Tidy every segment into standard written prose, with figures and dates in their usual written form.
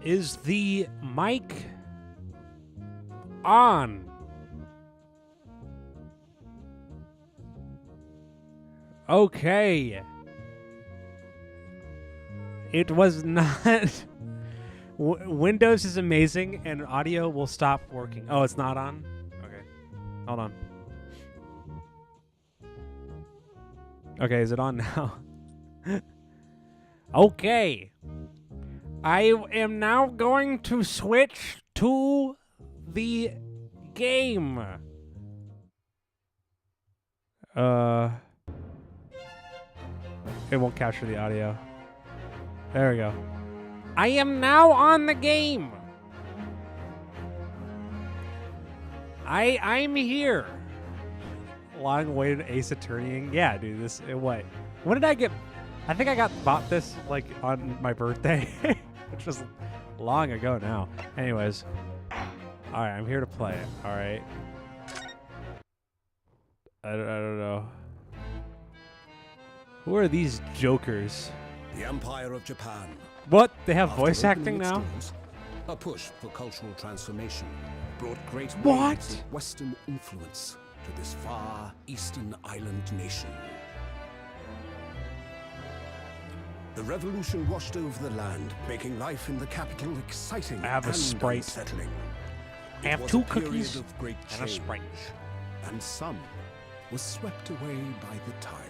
Is the mic on? Okay. It was not. Windows is amazing, and audio will stop working. Oh, it's not on? Okay. Hold on. Okay, is it on now? Okay. I am now going to switch to the game. It won't capture the audio. There we go. I am now on the game. I'm here. Long-awaited Ace Attorneying. Yeah, dude. This what? When did I get? I think I bought this like on my birthday, which was long ago now. Anyways, all right. I'm here to play it. All right. I don't know. Who are these jokers? The Empire of Japan. What? They have After voice opening acting its now? doors, a push for cultural transformation brought great What? waves of Western influence to this far eastern island nation. The revolution washed over the land, making life in the capital exciting I have a and Sprite. unsettling. I It have was 2 a period cookies of great and a change, Sprite. and some was swept away by the tide.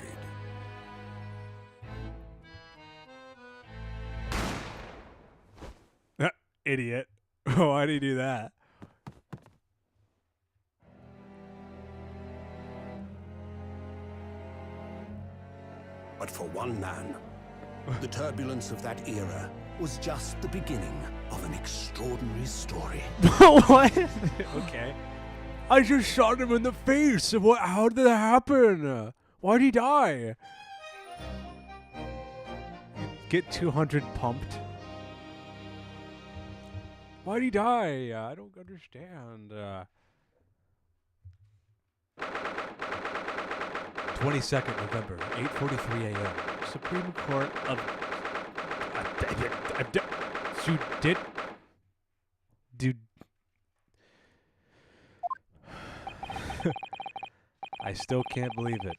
Idiot. Why do you do that? But for one man, the turbulence of that era was just the beginning of an extraordinary story. What? Okay. I just shot him in the face. What? How did that happen? Why'd he die? Get 200 pumped. Why'd he die? I don't understand. 22nd November, 8:43 a.m. Supreme Court of. Dude. I still can't believe it.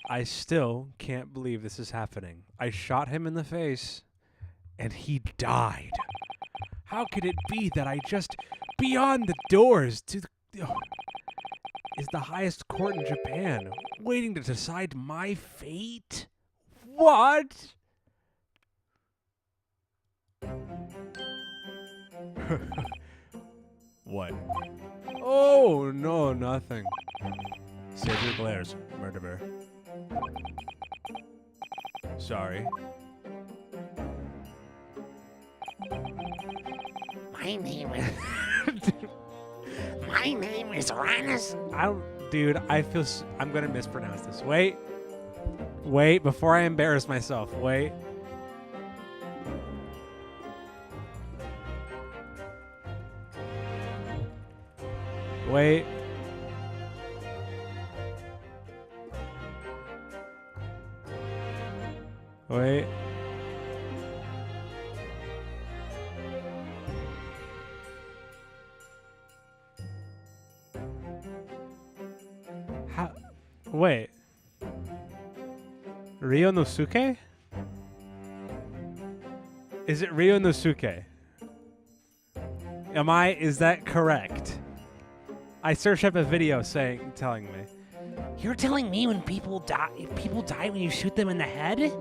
I still can't believe this is happening. I shot him in the face, and he died. How could it be that I just beyond the doors to the is the highest court in Japan, waiting to decide my fate? What? What? Oh, no, nothing. Save your glares, murderer. Sorry. My name is... My name is Ranus. Dude, I feel... I'm gonna mispronounce this. Wait, before I embarrass myself. Wait. Wait. How? Wait. Ryonosuke? Is it Ryonosuke? Is that correct? I searched up a video telling me. You're telling me when people die when you shoot them in the head?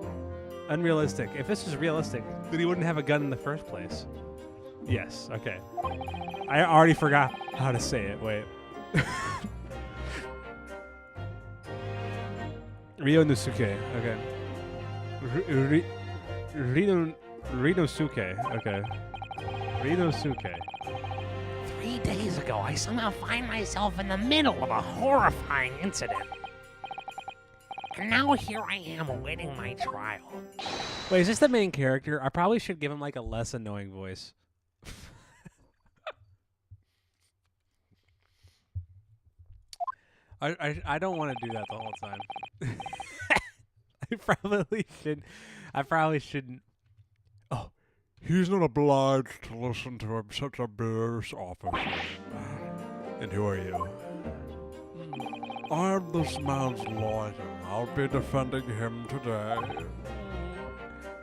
Unrealistic. If this was realistic, then he wouldn't have a gun in the first place. Yes, okay. I already forgot how to say it. Wait. Ryonosuke. Okay. Ryonosuke. Okay. Ryonosuke. 3 days ago, I somehow find myself in the middle of a horrifying incident. And now here I am awaiting my trial. Wait, is this the main character? I probably should give him like a less annoying voice. I don't want to do that the whole time. I probably shouldn't. Oh, He's not obliged to listen to such a beer's officer. And who are you? I'm this man's lawyer. I'll be defending him today.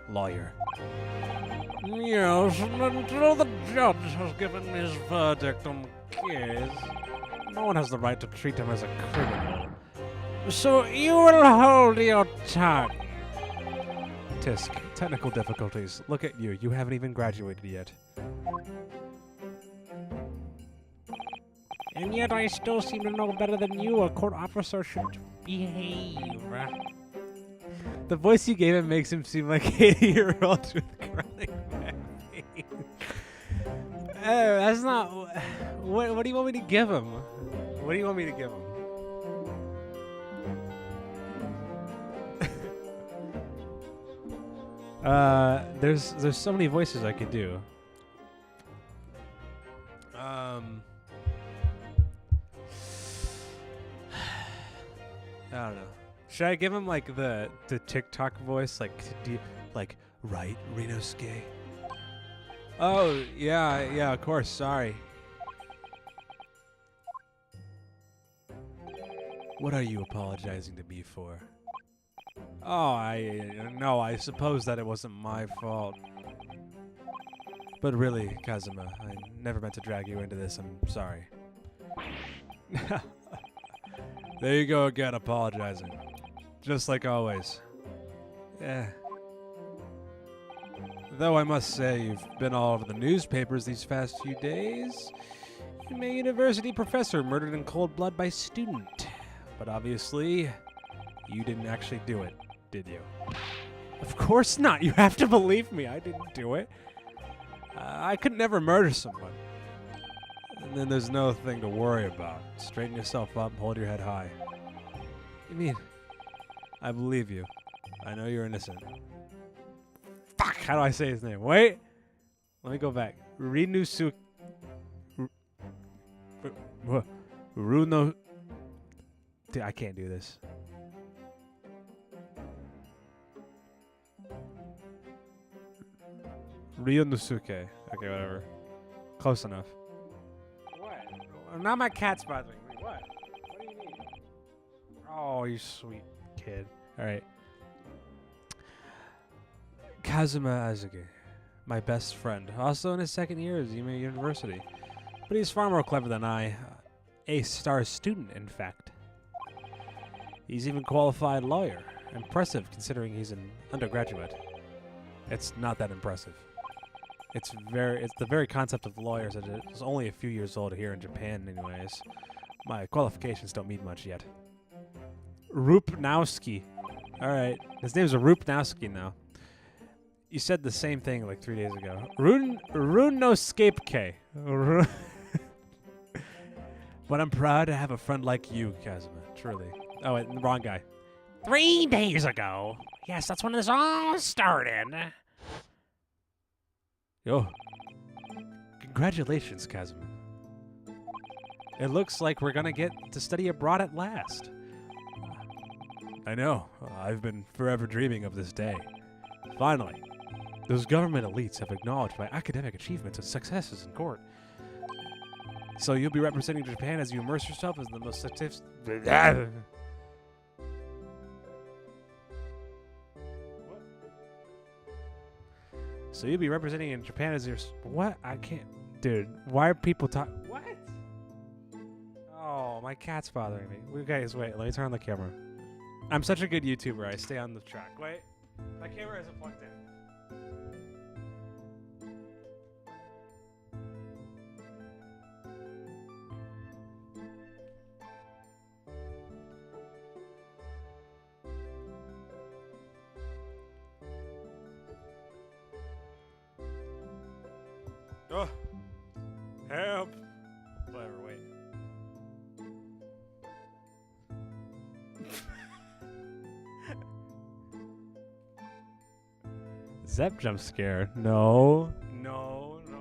Lawyer. Yes, and until the judge has given his verdict on the case, no one has the right to treat him as a criminal. So you will hold your tongue. Tisk, technical difficulties. Look at you. You haven't even graduated yet. And yet I still seem to know better than you. A court officer should behave. The voice you gave him makes him seem like 80-year-old with chronic back pain. Oh, that's not... What do you want me to give him? What do you want me to give him? There's so many voices I could do. I don't know. Should I give him like the TikTok voice, like right, Rinosuke? Oh yeah, of course. Sorry. What are you apologizing to me for? Oh, I suppose that it wasn't my fault. But really, Kazuma, I never meant to drag you into this. I'm sorry. There you go again, apologizing. Just like always. Yeah. Though I must say, you've been all over the newspapers these past few days. You a university professor murdered in cold blood by student. But obviously, you didn't actually do it, did you? Of course not. You have to believe me. I didn't do it. I could never murder someone. And then there's no thing to worry about. Straighten yourself up, hold your head high. You mean, I believe you. I know you're innocent. Fuck! How do I say his name? Wait! Let me go back. Rinusu... Runo... Dude, I can't do this. Ryonosuke. Okay, whatever. Close enough. What? Now my cat's bothering me. What? What do you mean? Oh, you sweet kid. Alright. Kazuma Azuki. My best friend. Also in his second year at Zima University. But he's far more clever than I. A star student, in fact. He's even qualified lawyer. Impressive considering he's an undergraduate. It's not that impressive. It's the very concept of lawyers that is only a few years old here in Japan anyways. My qualifications don't mean much yet. Rupnowski. Alright. His name's Rupnowski now. You said the same thing like 3 days ago. Runoscape. But I'm proud to have a friend like you, Kazuma. Truly. Oh, wait, wrong guy. 3 days ago. Yes, that's when this all started. Yo. Congratulations, Kazuma. It looks like we're gonna get to study abroad at last. I know. I've been forever dreaming of this day. Finally. Those government elites have acknowledged my academic achievements and successes in court. So you'll be representing Japan as you immerse yourself as the most So you'll be representing in Japan as your... What? I can't... Dude, why are people talking... What? Oh, my cat's bothering me. Guys, wait. Let me turn on the camera. I'm such a good YouTuber. I stay on the track. Wait. My camera isn't plugged in. Oh, help! Whatever, wait. Zep jump scare. No. No, no.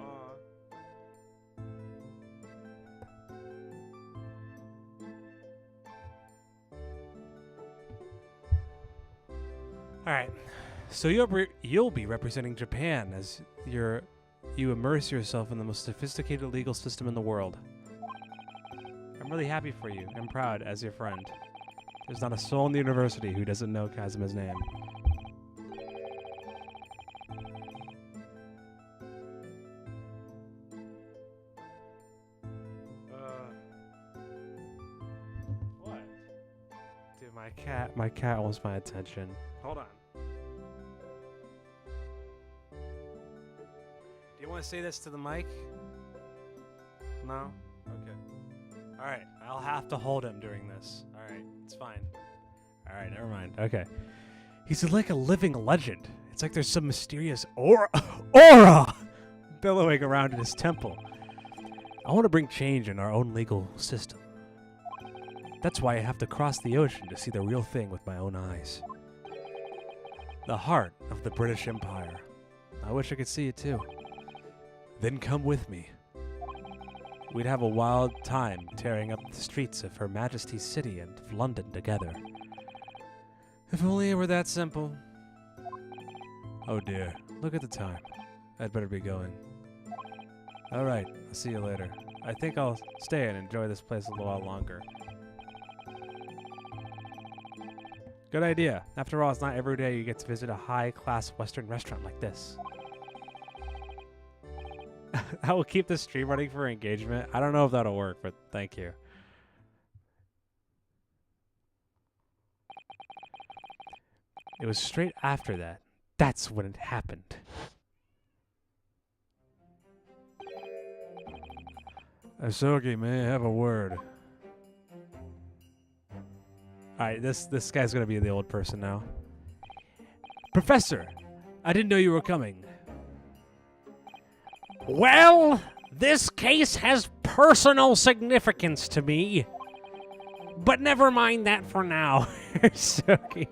Alright. So you'll be representing Japan as you immerse yourself in the most sophisticated legal system in the world. I'm really happy for you. I'm proud as your friend. There's not a soul in the university who doesn't know Kazuma's name. What? Dude, my cat wants my attention. Hold on. Do you want to say this to the mic? No? Okay. Alright, I'll have to hold him during this. Alright, it's fine. Alright, never mind. Okay. He's like a living legend. It's like there's some mysterious aura billowing around in his temple. I want to bring change in our own legal system. That's why I have to cross the ocean to see the real thing with my own eyes. The heart of the British Empire. I wish I could see it too. Then come with me. We'd have a wild time tearing up the streets of Her Majesty's city and of London together. If only it were that simple. Oh dear, look at the time. I'd better be going. Alright, I'll see you later. I think I'll stay and enjoy this place a little while longer. Good idea. After all, it's not every day you get to visit a high-class Western restaurant like this. I will keep the stream running for engagement. I don't know if that'll work, but thank you. It was straight after that. That's when it happened. Asogi, may I have a word? Alright, this guy's gonna be the old person now. Professor, I didn't know you were coming. Well, this case has personal significance to me. But never mind that for now. Asogi.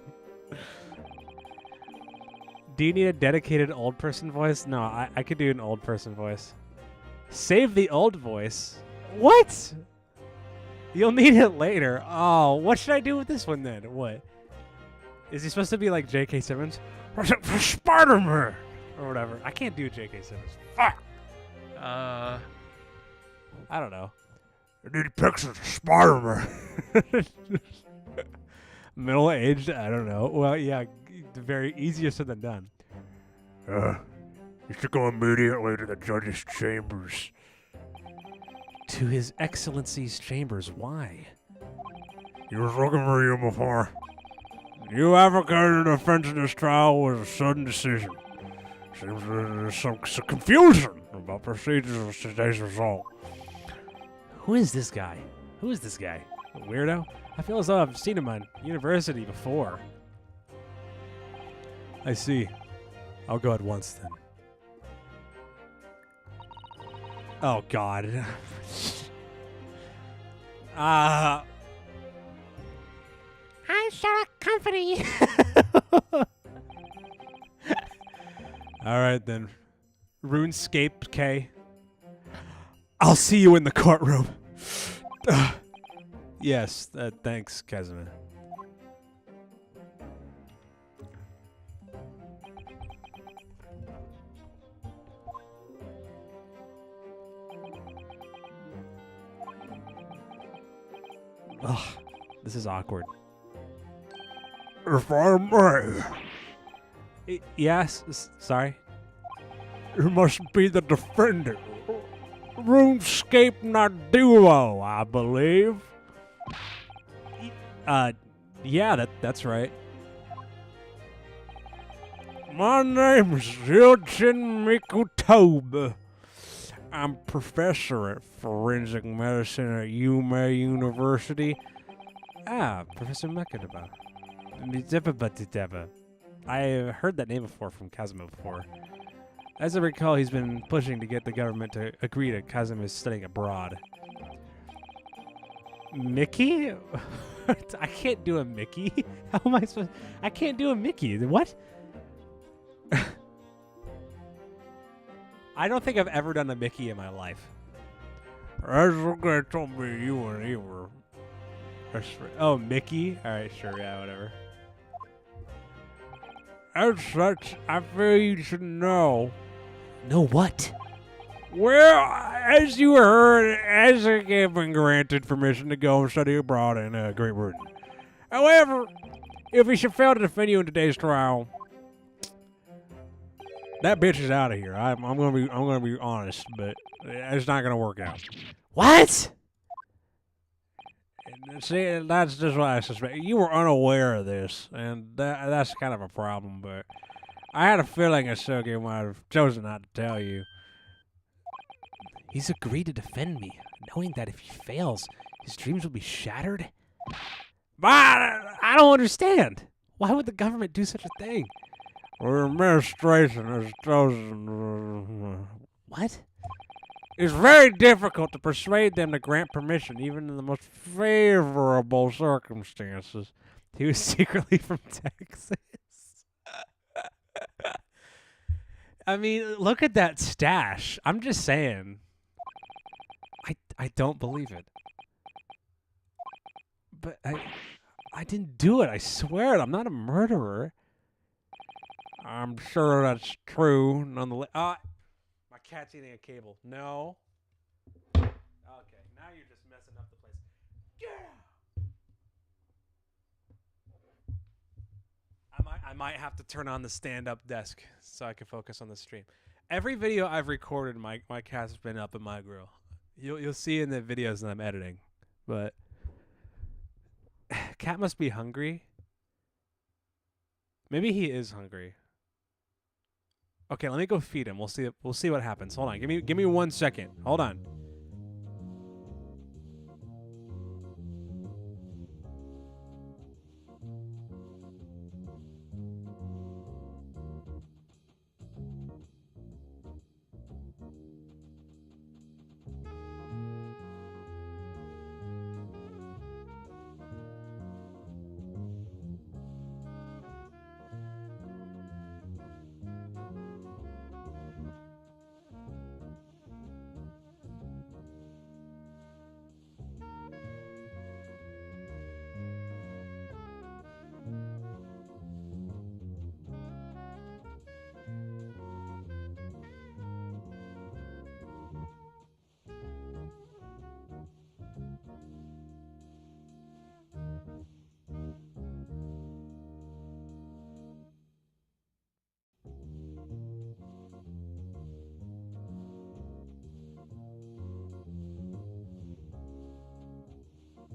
Do you need a dedicated old person voice? No, I could do an old person voice. Save the old voice? What? You'll need it later. Oh, what should I do with this one then? What? Is he supposed to be like J.K. Simmons? For Spider-Man! Or whatever. I can't do J.K. Simmons. Fuck! I don't know. I need pictures of Spider-Man. Middle-aged? I don't know. Well, yeah, very easier said than done. You should go immediately to the judge's chambers. To His Excellency's chambers, why? He was looking for you before. You advocated the defense in this trial was a sudden decision. Seems there's some confusion about procedures of today's result. Who is this guy? Who is this guy? A weirdo? I feel as though I've seen him on university before. I see. I'll go at once then. Oh God. I'm so company. Alright then. RuneScape, K. I'll see you in the courtroom. Yes, thanks, Kazuma. Ugh, this is awkward. If I may. Yes, sorry. You must be the defendant. RuneScape not duo, I believe. Yeah, that's right. My name is Yojin Mikutobe. I'm professor at forensic medicine at Yume University. Professor Mekadaba. I heard that name before from Kazuma before. As I recall, he's been pushing to get the government to agree to Kazuma's studying abroad. Mickey? I can't do a Mickey. How am I supposed? I can't do a Mickey. What? I don't think I've ever done a Mickey in my life. That's what guy told me you and he were. Oh, Mickey? Alright, sure, yeah, whatever. as such, I feel you should know. Know what? Well, as you heard, Isaac had been granted permission to go and study abroad in Great Britain. However, if he should fail to defend you in today's trial, that bitch is out of here. I'm gonna be honest, but it's not gonna work out. What? See, that's just what I suspect. You were unaware of this, and that's kind of a problem. But I had a feeling Asogi might have chosen not to tell you. He's agreed to defend me, knowing that if he fails, his dreams will be shattered? But I don't understand. Why would the government do such a thing? the administration has chosen. What? It's very difficult to persuade them to grant permission, even in the most favorable circumstances. He was secretly from Texas. I mean, look at that stash. I'm just saying. I don't believe it. But I didn't do it. I swear it. I'm not a murderer. I'm sure that's true, nonetheless. My cat's eating a cable. No. Okay, now you're just messing up the place. I might have to turn on the stand-up desk so I can focus on the stream. Every video I've recorded, my cat's been up in my grill. You'll see in the videos that I'm editing, but cat must be hungry. Maybe he is hungry. Okay, let me go feed him. We'll see what happens. Hold on. Give me 1 second. Hold on.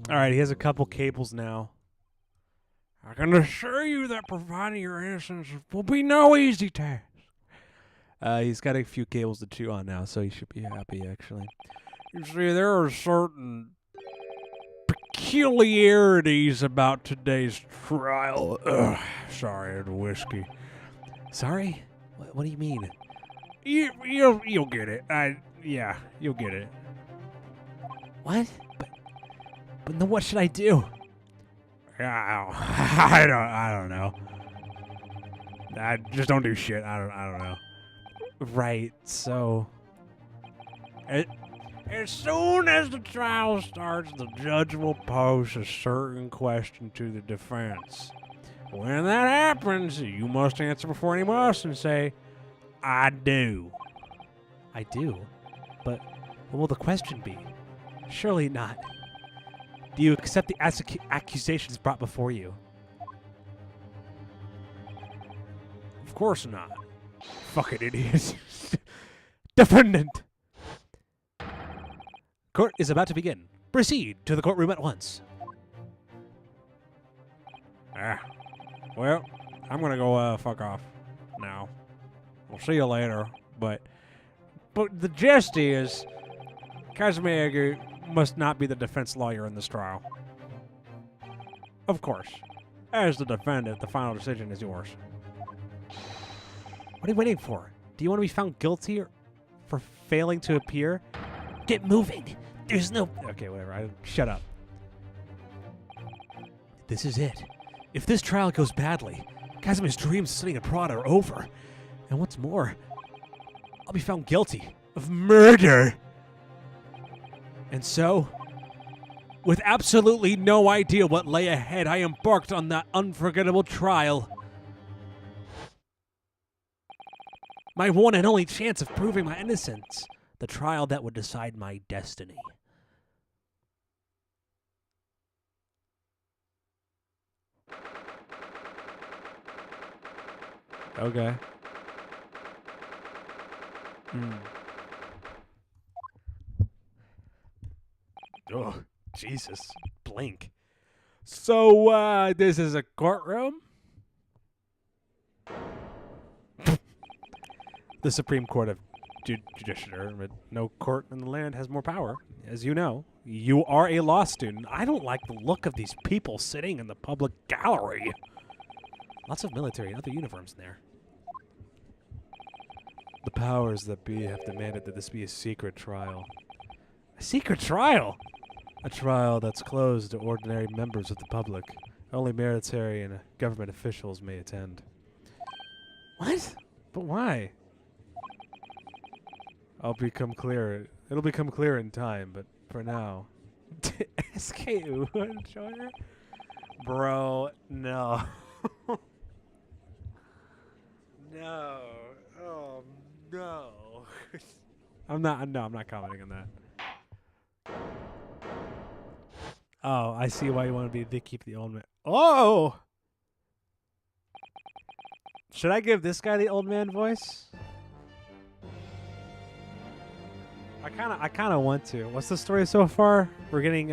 All right, he has a couple cables now. I can assure you that providing your innocence will be no easy task. He's got a few cables to chew on now, so he should be happy, actually. You see, there are certain peculiarities about today's trial. Ugh, sorry, the whiskey. Sorry? What do you mean? You'll get it. Yeah, you'll get it. What? But then what should I do? I don't know. I just don't do shit. I don't know. Right, so... As soon as the trial starts, the judge will pose a certain question to the defense. When that happens, you must answer before anyone else and say, I do. I do? But what will the question be? Surely not. Do you accept the accusations brought before you? Of course not. Fucking idiots. Defendant! Court is about to begin. Proceed to the courtroom at once. Well, I'm gonna go fuck off now. We'll see you later, but the gist is Kazumi must not be the defense lawyer in this trial. Of course. As the defendant, the final decision is yours. What are you waiting for? Do you want to be found guilty for failing to appear? Get moving. There's no... Okay, whatever. Shut up. This is it. If this trial goes badly, Kazumi's dreams of studying abroad are over. And what's more, I'll be found guilty of murder. And so, with absolutely no idea what lay ahead, I embarked on that unforgettable trial. My one and only chance of proving my innocence. The trial that would decide my destiny. Okay. Oh, Jesus. Blink. So, This is a courtroom? The Supreme Court of Judiciary, but no court in the land has more power. As you know, you are a law student. I don't like the look of these people sitting in the public gallery. Lots of military and other uniforms in there. The powers that be have demanded that this be a secret trial. A secret trial? A trial that's closed to ordinary members of the public. Only military and government officials may attend. What? But why? It'll become clear in time, but for now. SKU enjoyer? Bro, no. No. Oh, no. I'm not commenting on that. Oh, I see why you want to be to keep the old man. Oh! Should I give this guy the old man voice? I kind of want to. What's the story so far? We're getting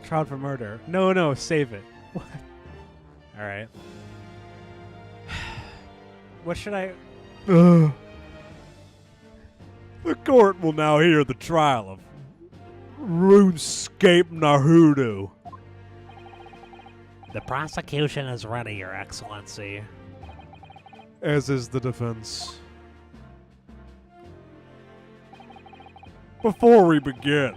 tried for murder. No, save it. What? All right. What should I? The court will now hear the trial of RuneScape Naruto. The prosecution is ready, Your Excellency. As is the defense. Before we begin,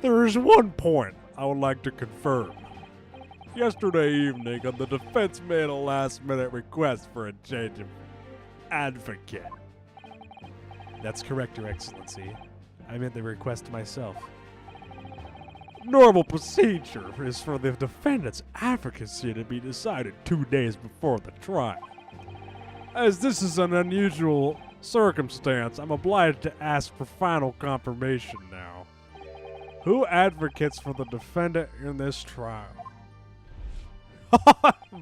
there is one point I would like to confirm. Yesterday evening, the defense made a last-minute request for a change of advocate. That's correct, Your Excellency. I made the request myself. Normal procedure is for the defendant's advocacy to be decided 2 days before the trial. As this is an unusual circumstance, I'm obliged to ask for final confirmation now. Who advocates for the defendant in this trial?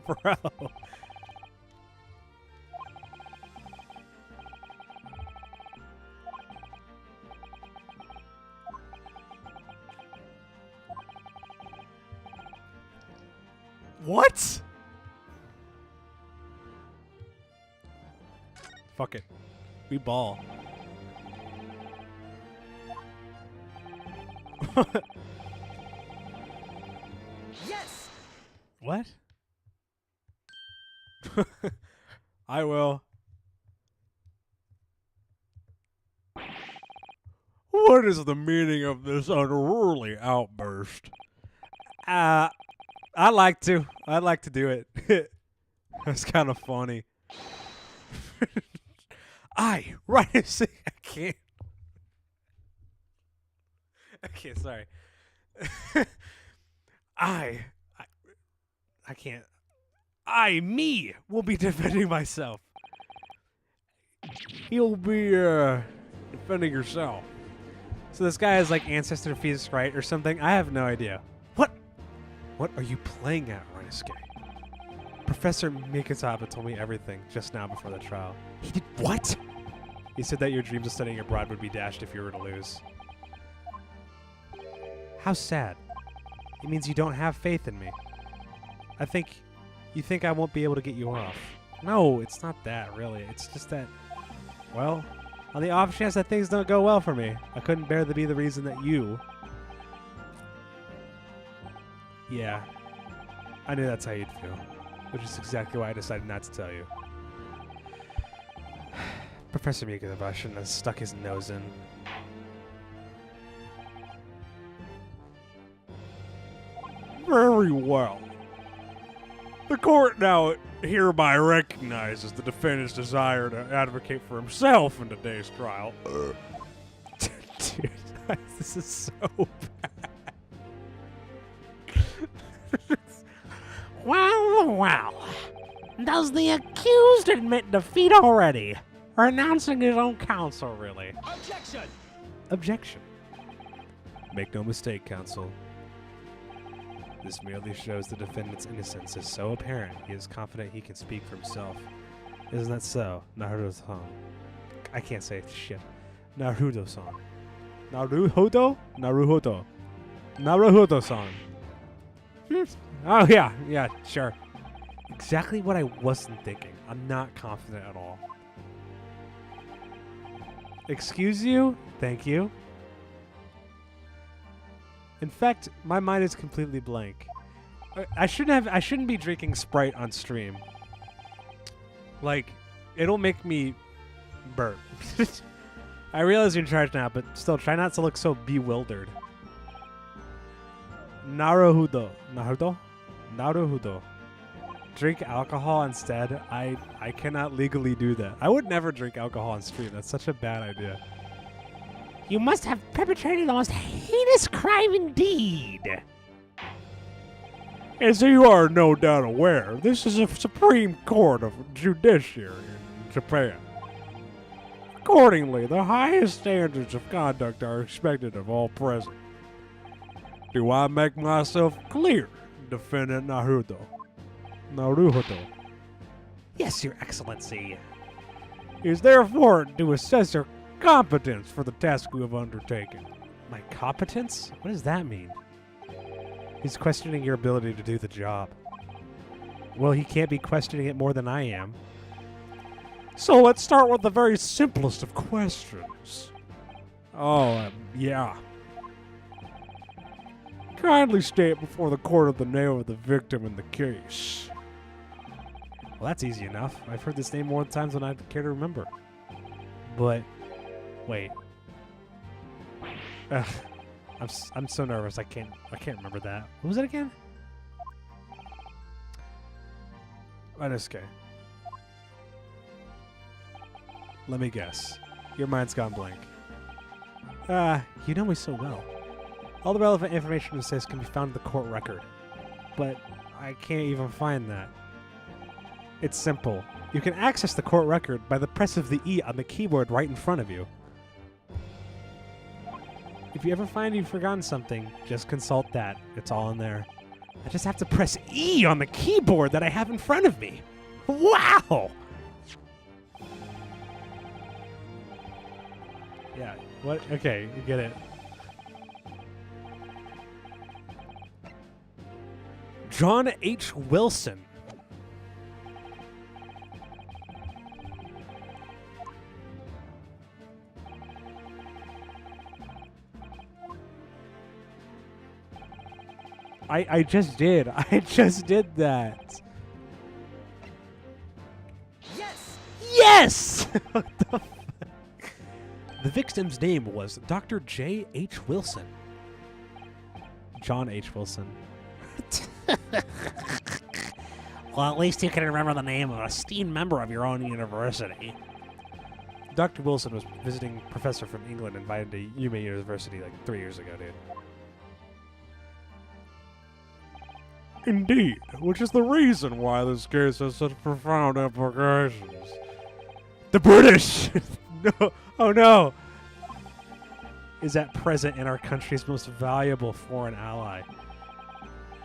Bro. What? Fuck it. We ball. Yes! What? I will. What is the meaning of this unruly outburst? I'd like to do it. That's kind of funny. Right. I can't. Okay, sorry. I can't. Me, will be defending myself. You'll be, defending yourself. So this guy is like ancestor fetus right or something? I have no idea. What are you playing at, Ryusuke? Professor Mikazaba told me everything just now before the trial. He did what? He said that your dreams of studying abroad would be dashed if you were to lose. How sad. It means you don't have faith in me. You think I won't be able to get you off. No, it's not that, really. It's just that, well, on the off chance that things don't go well for me, I couldn't bear to be the reason that you... Yeah, I knew that's how you'd feel, which is exactly why I decided not to tell you. Professor Mikazaba shouldn't have stuck his nose in. Very well. The court now hereby recognizes the defendant's desire to advocate for himself in today's trial. Dude, this is so bad. Well. Does the accused admit defeat already? Renouncing his own counsel, really? Objection! Objection. Make no mistake, counsel. This merely shows the defendant's innocence is so apparent he is confident he can speak for himself. Isn't that so, Naruto-san? I can't say shit. Naruto-san. Naruhodo? Naruhodo. Naruhodo-san. Oh, yeah, sure. Exactly what I wasn't thinking. I'm not confident at all. Excuse you? Thank you. In fact, my mind is completely blank. I shouldn't be drinking Sprite on stream. Like, it'll make me burp. I realize you're in charge now, but still, try not to look so bewildered. Naruhodo. Naruhodo. Drink alcohol instead? I cannot legally do that. I would never drink alcohol on stream. That's such a bad idea. You must have perpetrated the most heinous crime indeed. As you are no doubt aware, this is a Supreme Court of Judiciary in Japan. Accordingly, the highest standards of conduct are expected of all present. Do I make myself clear, Defendant Naruto? Naruhodo. Yes, Your Excellency. Is therefore to assess your competence for the task you have undertaken. My competence? What does that mean? He's questioning your ability to do the job. Well, he can't be questioning it more than I am. So let's start with the very simplest of questions. Yeah. Kindly state before the court of the name of the victim in the case. Well, that's easy enough. I've heard this name more times than I care to remember. But, wait. Ugh, I'm so nervous. I can't remember that. What was it again? Inosuke. Let me guess. Your mind's gone blank. You know me so well. All the relevant information it says can be found in the court record. But I can't even find that. It's simple. You can access the court record by the press of the E on the keyboard right in front of you. If you ever find you've forgotten something, just consult that. It's all in there. I just have to press E on the keyboard that I have in front of me. Wow! Yeah, what? Okay, you get it. John H. Wilson. I just did. I just did that. Yes! Yes! What the fuck? The victim's name was Dr. J. H. Wilson. John H. Wilson. Well, at least you can remember the name of an esteemed member of your own university. Dr. Wilson was visiting professor from England invited to Yuma University like 3 years ago, dude. Indeed, which is the reason why this case has such profound implications. The British! No, oh no! Is at present in our country's most valuable foreign ally.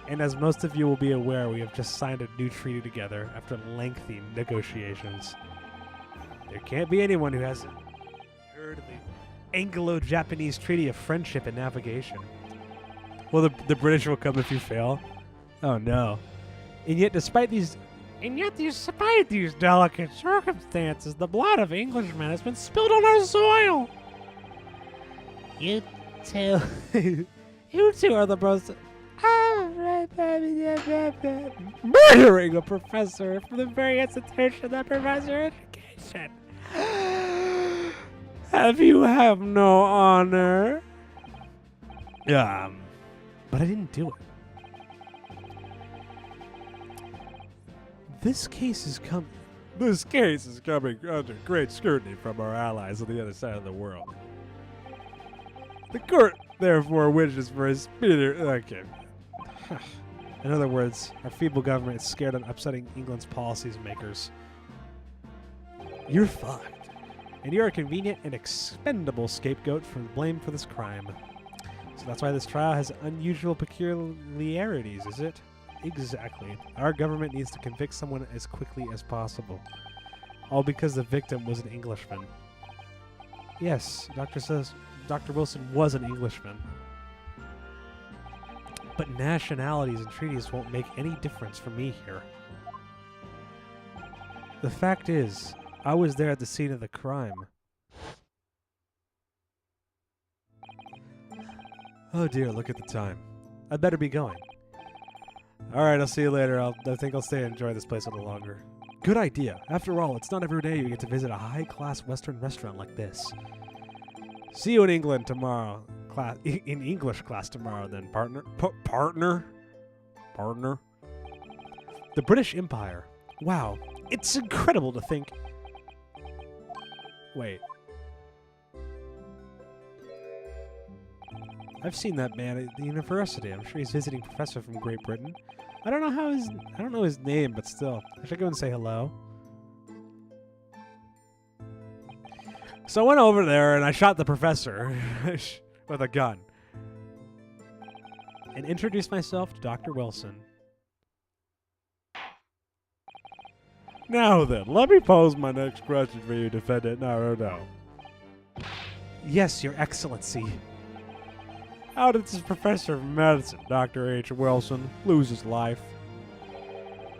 And as most of you will be aware, we have just signed a new treaty together after lengthy negotiations. There can't be anyone who hasn't heard of the Anglo-Japanese Treaty of Friendship and Navigation. Well, the British will come if you fail. Oh no. And yet despite these delicate circumstances, the blood of Englishmen has been spilled on our soil. You two. You two are the most murdering a professor from the very institution that provides your education. Have you have no honor? But I didn't do it. This case is coming under great scrutiny from our allies on the other side of the world. The court, therefore, wishes for a speedy... Okay. In other words, our feeble government is scared of upsetting England's policies makers. You're fucked. And you're a convenient and expendable scapegoat for the blame for this crime. So that's why this trial has unusual peculiarities, is it? Exactly. Our government needs to convict someone as quickly as possible. All because the victim was an Englishman. Yes, Dr. Wilson was an Englishman. But nationalities and treaties won't make any difference for me here. The fact is, I was there at the scene of the crime. Oh dear, look at the time. I'd better be going. Alright, I'll see you later. I think I'll stay and enjoy this place a little longer. Good idea. After all, it's not every day you get to visit a high-class Western restaurant like this. See you in England tomorrow. In English class tomorrow, then, partner. Partner? The British Empire. Wow, it's incredible to think... Wait. I've seen that man at the university. I'm sure he's visiting professor from Great Britain. I don't know his name, but still. I should go and say hello. So I went over there and I shot the professor with a gun. And introduced myself to Dr. Wilson. Now then, let me pose my next question for you, Defendant Naruto. Yes, Your Excellency. How did this professor of medicine, Dr. H. Wilson, lose his life?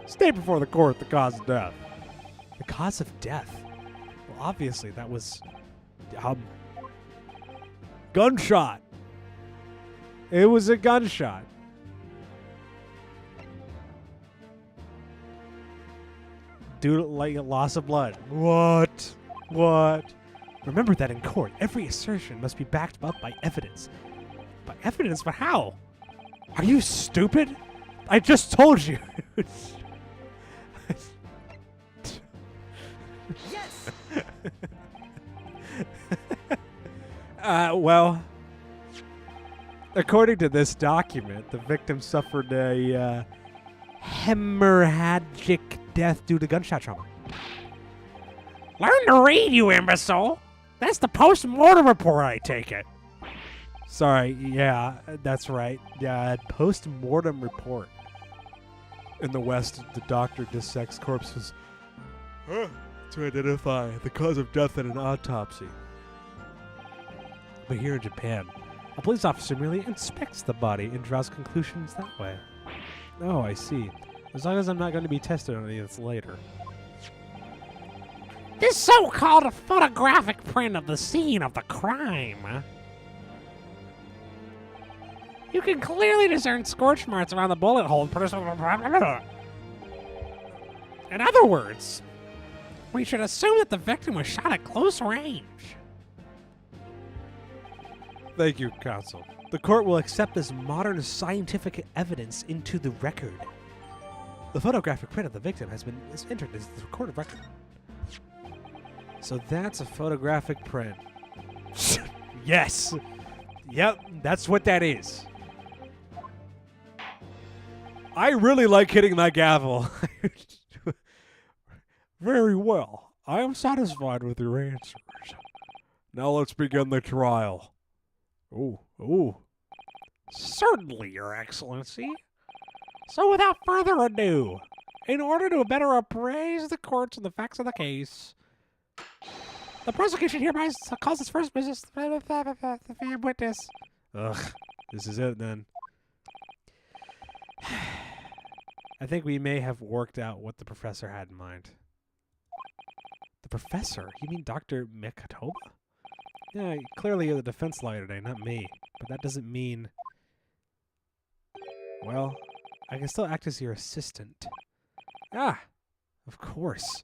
State before the court the cause of death. The cause of death? Well, obviously that was... gunshot. It was a gunshot. Due to like a loss of blood. What? Remember that in court, every assertion must be backed up by evidence. By evidence? But how? Are you stupid? I just told you. Yes. Well, according to this document, the victim suffered a hemorrhagic death due to gunshot trauma. Learn to read, you imbecile. That's the post-mortem report, I take it. Sorry, yeah, that's right. Yeah, post-mortem report. In the West, the doctor dissects corpses to identify the cause of death in an autopsy. But here in Japan, a police officer merely inspects the body and draws conclusions that way. Oh, I see. As long as I'm not going to be tested on any of this later. This so-called photographic print of the scene of the crime. You can clearly discern scorch marks around the bullet hole. In other words, we should assume that the victim was shot at close range. Thank you, counsel. The court will accept this modern scientific evidence into the record. The photographic print of the victim is entered into the recorded record. So that's a photographic print. Yes! Yep, that's what that is. I really like hitting my gavel. Very well. I am satisfied with your answers. Now let's begin the trial. Ooh. Certainly, Your Excellency. So without further ado, in order to better appraise the courts and the facts of the case, the prosecution hereby calls its first witness the witness. Ugh, this is it then. I think we may have worked out what the professor had in mind. The professor? You mean Dr. Mikatoba? Yeah, clearly you're the defense lawyer today, not me. But that doesn't mean... Well, I can still act as your assistant. Ah, of course.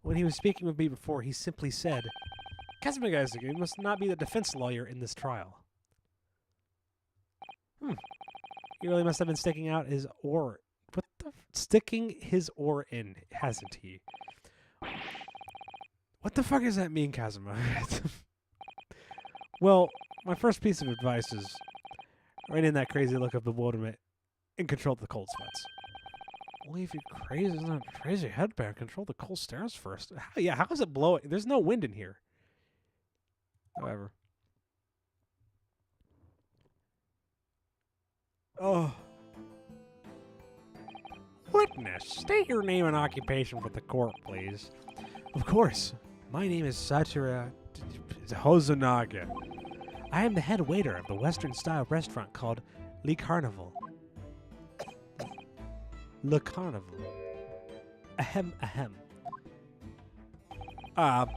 When he was speaking with me before, he simply said, Kazuma Gaisuke must not be the defense lawyer in this trial. He really must have been sticking out his oar. What the sticking his oar in, hasn't he? What the fuck does that mean, Kazuma? Well, my first piece of advice is, right in that crazy look of bewilderment, and control the cold sweats. Only if you crazy headband control the cold stairs first. How is it blowing? There's no wind in here. However. Oh. Witness, state your name and occupation for the court, please. Of course. My name is Satura Hosonaga. I am the head waiter of the Western-style restaurant called Le Carnival. Le Carnival. Ahem, ahem. Are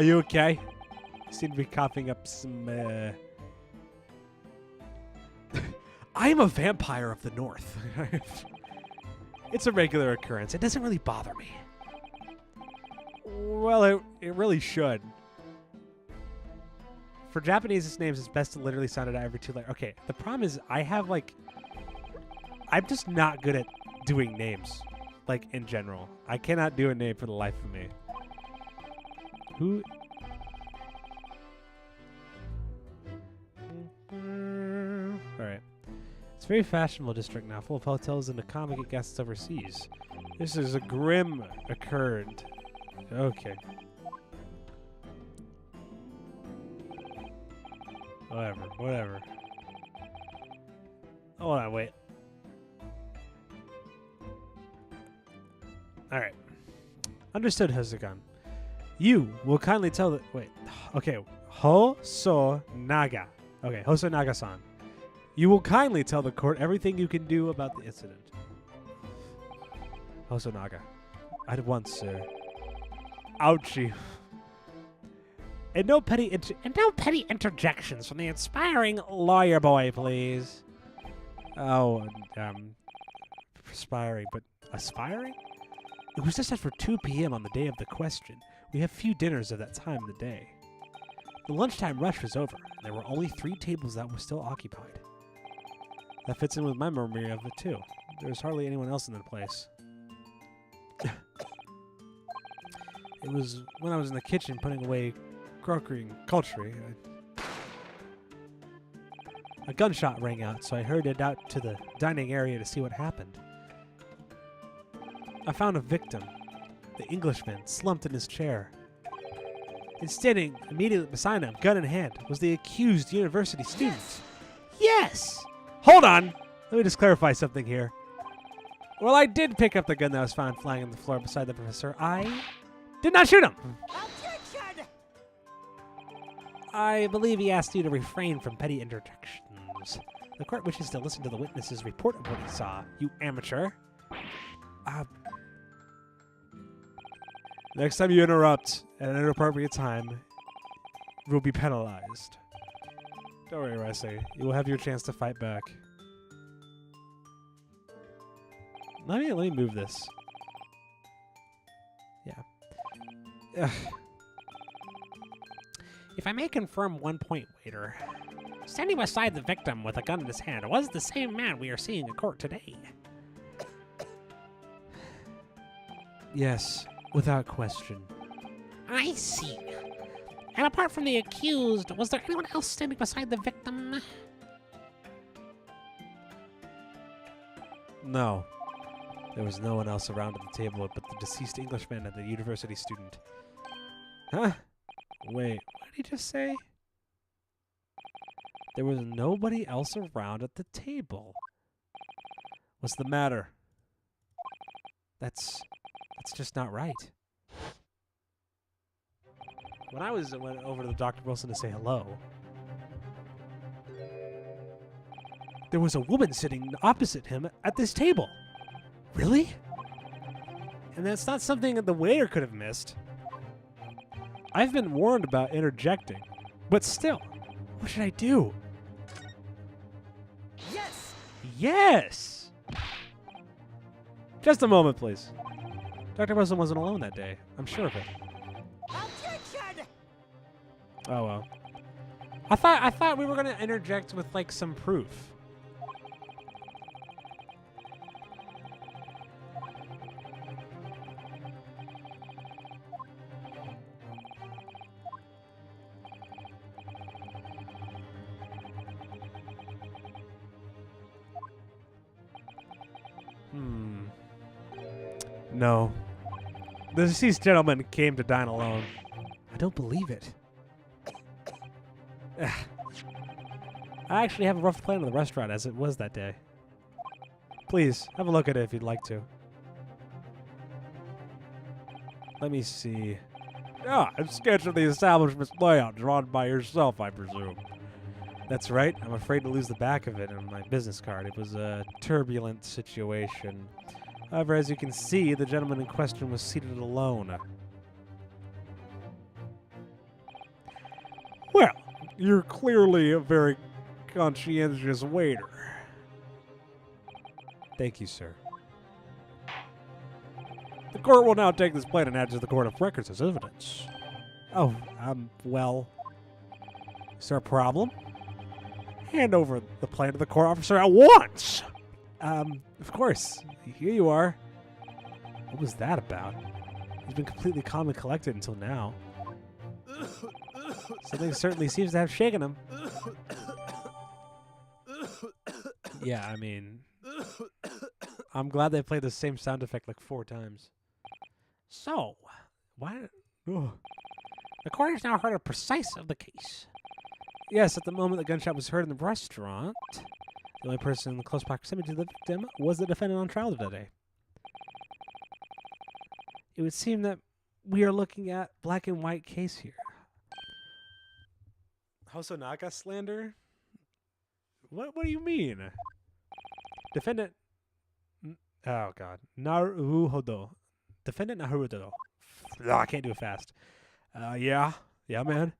you okay? You seem to be coughing up some, I am a vampire of the north. It's a regular occurrence. It doesn't really bother me. Well, it really should. For Japanese names, it's best to literally sound it out every two letters. Okay, the problem is I'm just not good at doing names, like, in general. I cannot do a name for the life of me. Who? Alright. It's a very fashionable district now, full of hotels and accommodate guests overseas. This is a grim occurred. Okay. Whatever. Hold on, wait. Alright. Understood, Hosogan. You will kindly tell the... Wait. Okay. Hosonaga. Okay, Hosonaga-san. You will kindly tell the court everything you can do about the incident. Hosonaga. At once, sir. Ouchie. And no petty interjections from the inspiring lawyer boy, please. Oh, aspiring, but aspiring? It was just after 2 p.m. on the day of the question. We have few dinners of that time of the day. The lunchtime rush was over, and there were only 3 tables that were still occupied. That fits in with my memory of it, too. There was hardly anyone else in the place. It was when I was in the kitchen putting away crockery and cutlery. A gunshot rang out, so I hurried out to the dining area to see what happened. I found a victim, the Englishman, slumped in his chair. And standing immediately beside him, gun in hand, was the accused university student. Yes! Hold on! Let me just clarify something here. Well, I did pick up the gun that was found flying on the floor beside the professor. I did not shoot him! Objection! I believe he asked you to refrain from petty interjections. The court wishes to listen to the witness's report of what he saw, you amateur. Next time you interrupt at an inappropriate time, you will be penalized. Don't worry, Rese. You will have your chance to fight back. Let me move this. Yeah. Ugh. If I may confirm one point, waiter. Standing beside the victim with a gun in his hand was the same man we are seeing in court today. Yes, without question. I see. And apart from the accused, was there anyone else standing beside the victim? No. There was no one else around at the table but the deceased Englishman and the university student. Huh? Wait, what did he just say? There was nobody else around at the table. What's the matter? That's just not right. When I went over to Dr. Wilson to say hello, there was a woman sitting opposite him at this table. Really? And that's not something that the waiter could have missed. I've been warned about interjecting, but still, what should I do? Yes! Yes! Just a moment, please. Dr. Wilson wasn't alone that day. I'm sure of it. Objection! Oh well. I thought we were gonna interject with like some proof. No. The deceased gentleman came to dine alone. I don't believe it. I actually have a rough plan of the restaurant as it was that day. Please, have a look at it if you'd like to. Let me see. Ah, a sketch of the establishment's layout drawn by yourself, I presume. That's right. I'm afraid to lose the back of it on my business card. It was a turbulent situation. However, as you can see, the gentleman in question was seated alone. Well, you're clearly a very conscientious waiter. Thank you, sir. The court will now take this plan and add to the court of records as evidence. Oh, well, is there a problem? Hand over the plan to the court officer at once! Of course. Here you are. What was that about? He's been completely calm and collected until now. Something certainly seems to have shaken him. Yeah, I mean, I'm glad they played the same sound effect like 4 times. So, why? The court has now heard a precise of the case. Yes, at the moment the gunshot was heard in the restaurant, the only person in close proximity to the victim was the defendant on trial today. It would seem that we are looking at black and white case here. Hosonaga slander? What do you mean? Defendant... Oh, God. Naruhodo. Defendant Naruhodo. Oh, I can't do it fast. Yeah, man.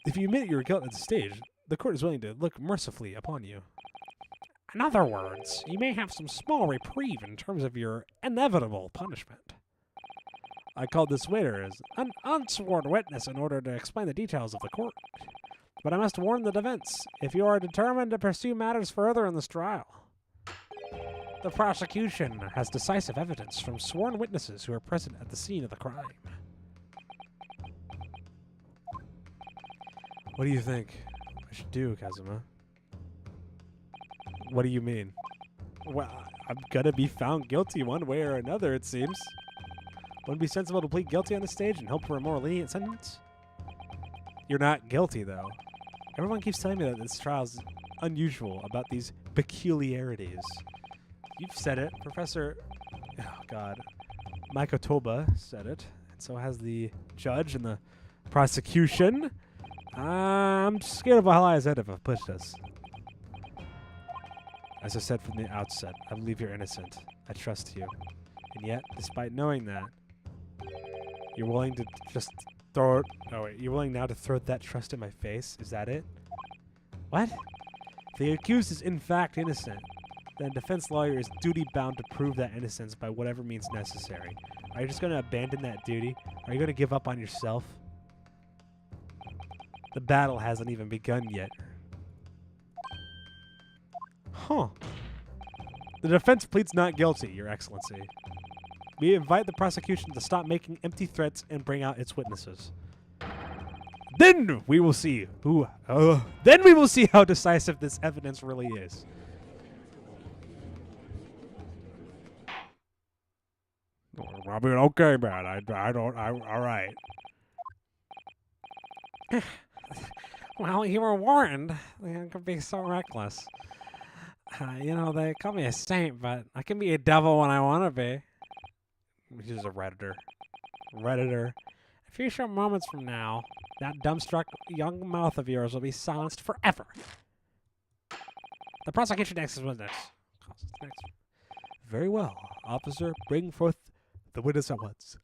If you admit your guilt at the stage, the court is willing to look mercifully upon you. In other words, you may have some small reprieve in terms of your inevitable punishment. I called this waiter as an unsworn witness in order to explain the details of the court. But I must warn the defense, if you are determined to pursue matters further in this trial. The prosecution has decisive evidence from sworn witnesses who are present at the scene of the crime. What do you think I should do, Kazuma? What do you mean? Well, I'm gonna be found guilty one way or another, it seems. Wouldn't it be sensible to plead guilty on the stage and hope for a more lenient sentence? You're not guilty, though. Everyone keeps telling me that this trial's unusual about these peculiarities. You've said it. Professor... Oh, God. Maikotoba said it. And so has the judge and the prosecution. I'm scared of how high his head if I've pushed us. As I said from the outset, I believe you're innocent. I trust you. And yet, despite knowing that, you're willing to just throw it... Oh, wait. You're willing now to throw that trust in my face? Is that it? What? If the accused is in fact innocent, then a defense lawyer is duty-bound to prove that innocence by whatever means necessary. Are you just going to abandon that duty? Are you going to give up on yourself? The battle hasn't even begun yet. Huh. The defense pleads not guilty, Your Excellency. We invite the prosecution to stop making empty threats and bring out its witnesses. Then we will see who... then we will see how decisive this evidence really is. I mean, okay, man. All right. Well, you were warned. I could be so reckless. You know, they call me a saint, but I can be a devil when I want to be. He's a Redditor. A few short moments from now, that dumbstruck young mouth of yours will be silenced forever. The prosecution next is witness. Very well. Officer, bring forth the witness at once.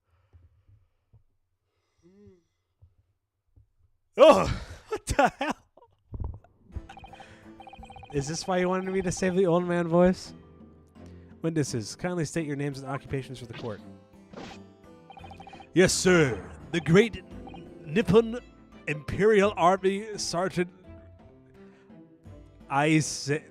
Oh, what the hell? Is this why you wanted me to save the old man voice? Witnesses, kindly state your names and occupations for the court. Yes, sir. The great Nippon Imperial Army Sergeant Isa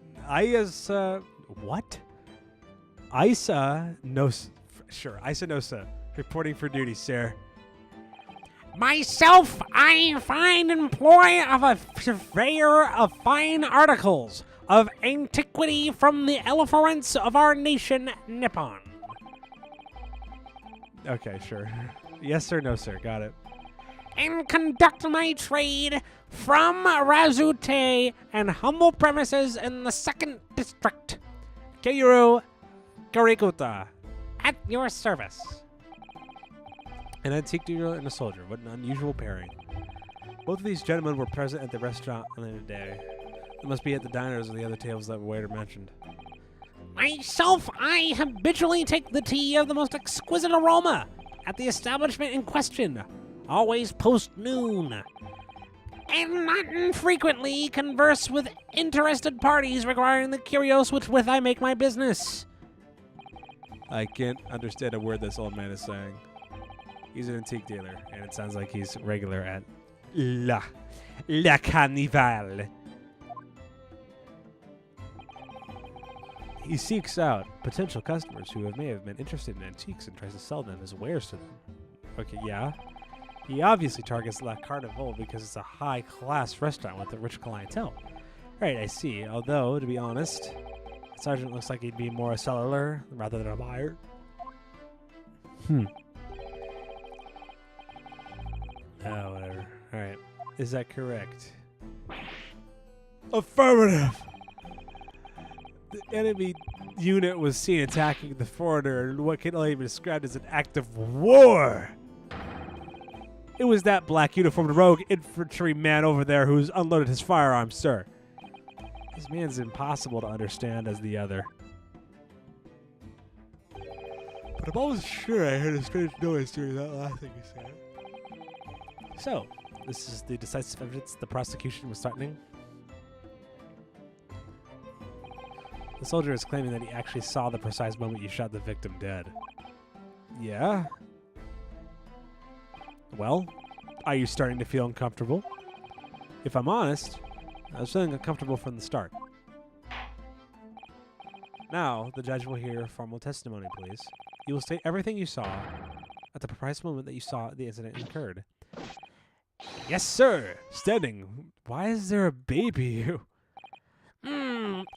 Nosa, reporting for duty, sir. Myself, I find employ of a surveyor of fine articles, of antiquity from the elephants of our nation, Nippon. Okay, sure. Yes, sir, no, sir. Got it. And conduct my trade from Razute and humble premises in the 2nd District. Keiro Karikuta. At your service. An antique dealer and a soldier. What an unusual pairing. Both of these gentlemen were present at the restaurant on the day. They must be at the diners or the other tables that the waiter mentioned. Myself, I habitually take the tea of the most exquisite aroma at the establishment in question, always post-noon, and not infrequently converse with interested parties regarding the curios with I make my business. I can't understand a word this old man is saying. He's an antique dealer, and it sounds like he's regular at La Carnival. He seeks out potential customers who may have been interested in antiques and tries to sell them as wares to them. Okay, yeah. He obviously targets La Carnival because it's a high-class restaurant with a rich clientele. Right, I see. Although, to be honest, Sergeant looks like he'd be more a seller rather than a buyer. Oh, whatever. Alright. Is that correct? Affirmative! The enemy unit was seen attacking the foreigner in what can only be described as an act of war. It was that black uniformed rogue infantryman over there who's unloaded his firearm, sir. This man's impossible to understand as the other. But I'm almost sure I heard a strange noise during that last thing he said. So, this is the decisive evidence the prosecution was threatening. The soldier is claiming that he actually saw the precise moment you shot the victim dead. Yeah? Well, are you starting to feel uncomfortable? If I'm honest, I was feeling uncomfortable from the start. Now, the judge will hear formal testimony, please. You will state everything you saw at the precise moment that you saw the incident occurred. Yes, sir. Standing. Why is there a baby?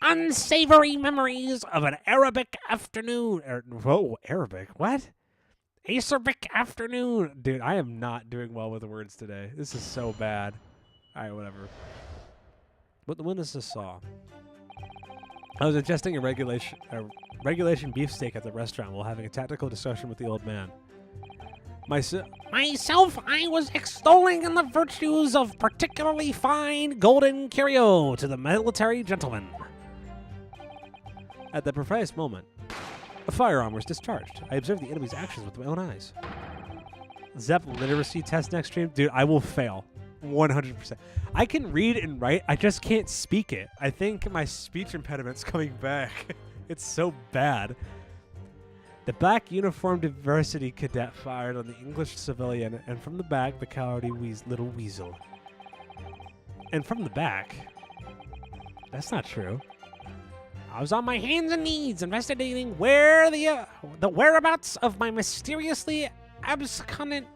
Unsavory memories of an Arabic afternoon. Whoa, Arabic? What? Acerbic afternoon. Dude, I am not doing well with the words today. This is so bad. Alright, whatever. What the witnesses saw. I was ingesting a regulation beefsteak at the restaurant while having a tactical discussion with the old man. Myself, I was extolling in the virtues of particularly fine golden curio to the military gentleman. At the precise moment, a firearm was discharged. I observed the enemy's actions with my own eyes. Zep literacy test next stream? Dude, I will fail. 100%. I can read and write, I just can't speak it. I think my speech impediment's coming back. It's so bad. The black uniformed diversity cadet fired on the English civilian, and from the back, the cowardly little weasel. And from the back? That's not true. I was on my hands and knees investigating where the whereabouts of my mysteriously abscondent.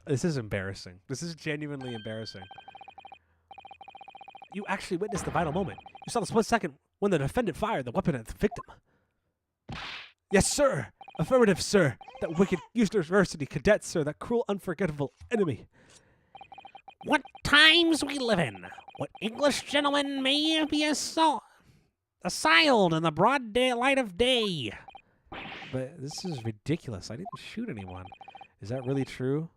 This is embarrassing. This is genuinely embarrassing. You actually witnessed the vital moment. You saw the split second when the defendant fired the weapon at the victim. Yes, sir. Affirmative, sir. That wicked university cadet, sir. That cruel, unforgettable enemy. What times we live in. What English gentleman may be assailed in the broad daylight of day. But this is ridiculous. I didn't shoot anyone. Is that really true?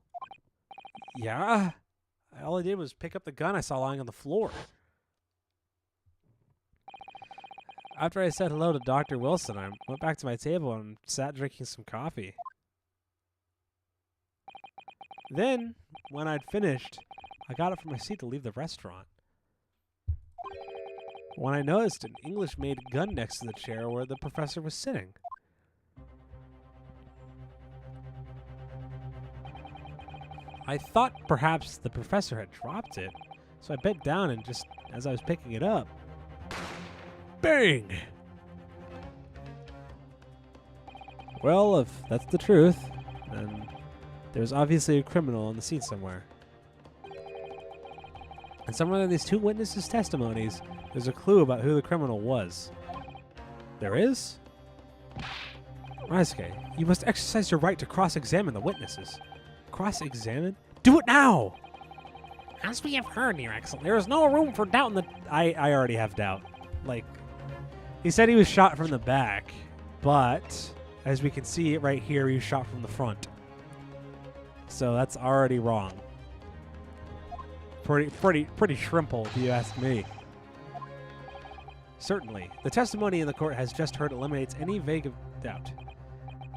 Yeah. All I did was pick up the gun I saw lying on the floor. After I said hello to Dr. Wilson, I went back to my table and sat drinking some coffee. Then, when I'd finished, I got up from my seat to leave the restaurant. When I noticed an English-made gun next to the chair where the professor was sitting. I thought perhaps the professor had dropped it, so I bent down and just as I was picking it up, bang! Well, if that's the truth, then there's obviously a criminal on the scene somewhere. And somewhere in these two witnesses' testimonies, there's a clue about who the criminal was. There is? Ryusuke, you must exercise your right to cross-examine the witnesses. Cross-examine? Do it now! As we have heard, Your Excellency, there is no room for doubt in the... I already have doubt. Like, he said he was shot from the back, but as we can see right here, he was shot from the front. So that's already wrong. Pretty shrimple, if you ask me. Certainly. The testimony in the court has just heard eliminates any vague of doubt.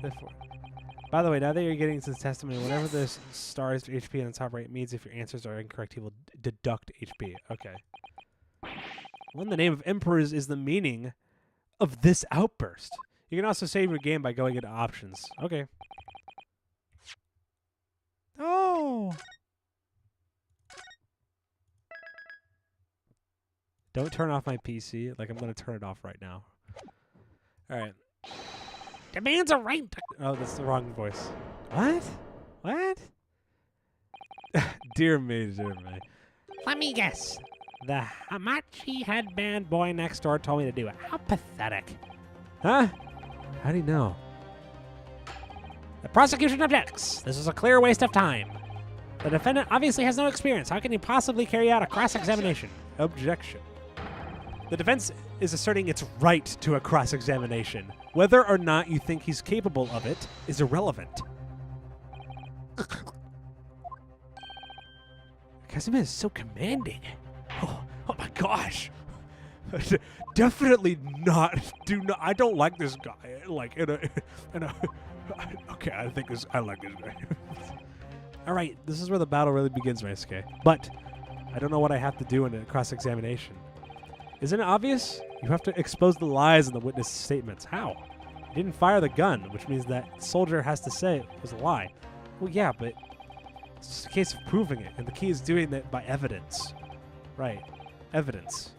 Therefore, by the way, now that you're getting to the testimony, whenever this star is HP on the top right, it means if your answers are incorrect, he will deduct HP. Okay. When the name of emperors is the meaning of this outburst. You can also save your game by going into options. Okay. Oh! Don't turn off my PC. Like, I'm going to turn it off right now. All right. Demands a right to... Oh, that's the wrong voice. What? What? Dear me, dear me. Let me guess. The Hamachi headband boy next door told me to do it. How pathetic. Huh? How do you know? The prosecution objects. This is a clear waste of time. The defendant obviously has no experience. How can he possibly carry out a cross-examination? Objection. The defense is asserting its right to a cross-examination. Whether or not you think he's capable of it is irrelevant. Kazuma is so commanding. Oh my gosh. Definitely not. I don't like this guy. Like okay, I like this guy. All right, this is where the battle really begins, Ryusuke. But I don't know what I have to do in a cross-examination. Isn't it obvious? You have to expose the lies in the witness statements. How? You didn't fire the gun, which means that soldier has to say it was a lie. Well, yeah, but it's just a case of proving it, and the key is doing that by evidence. Right. Evidence.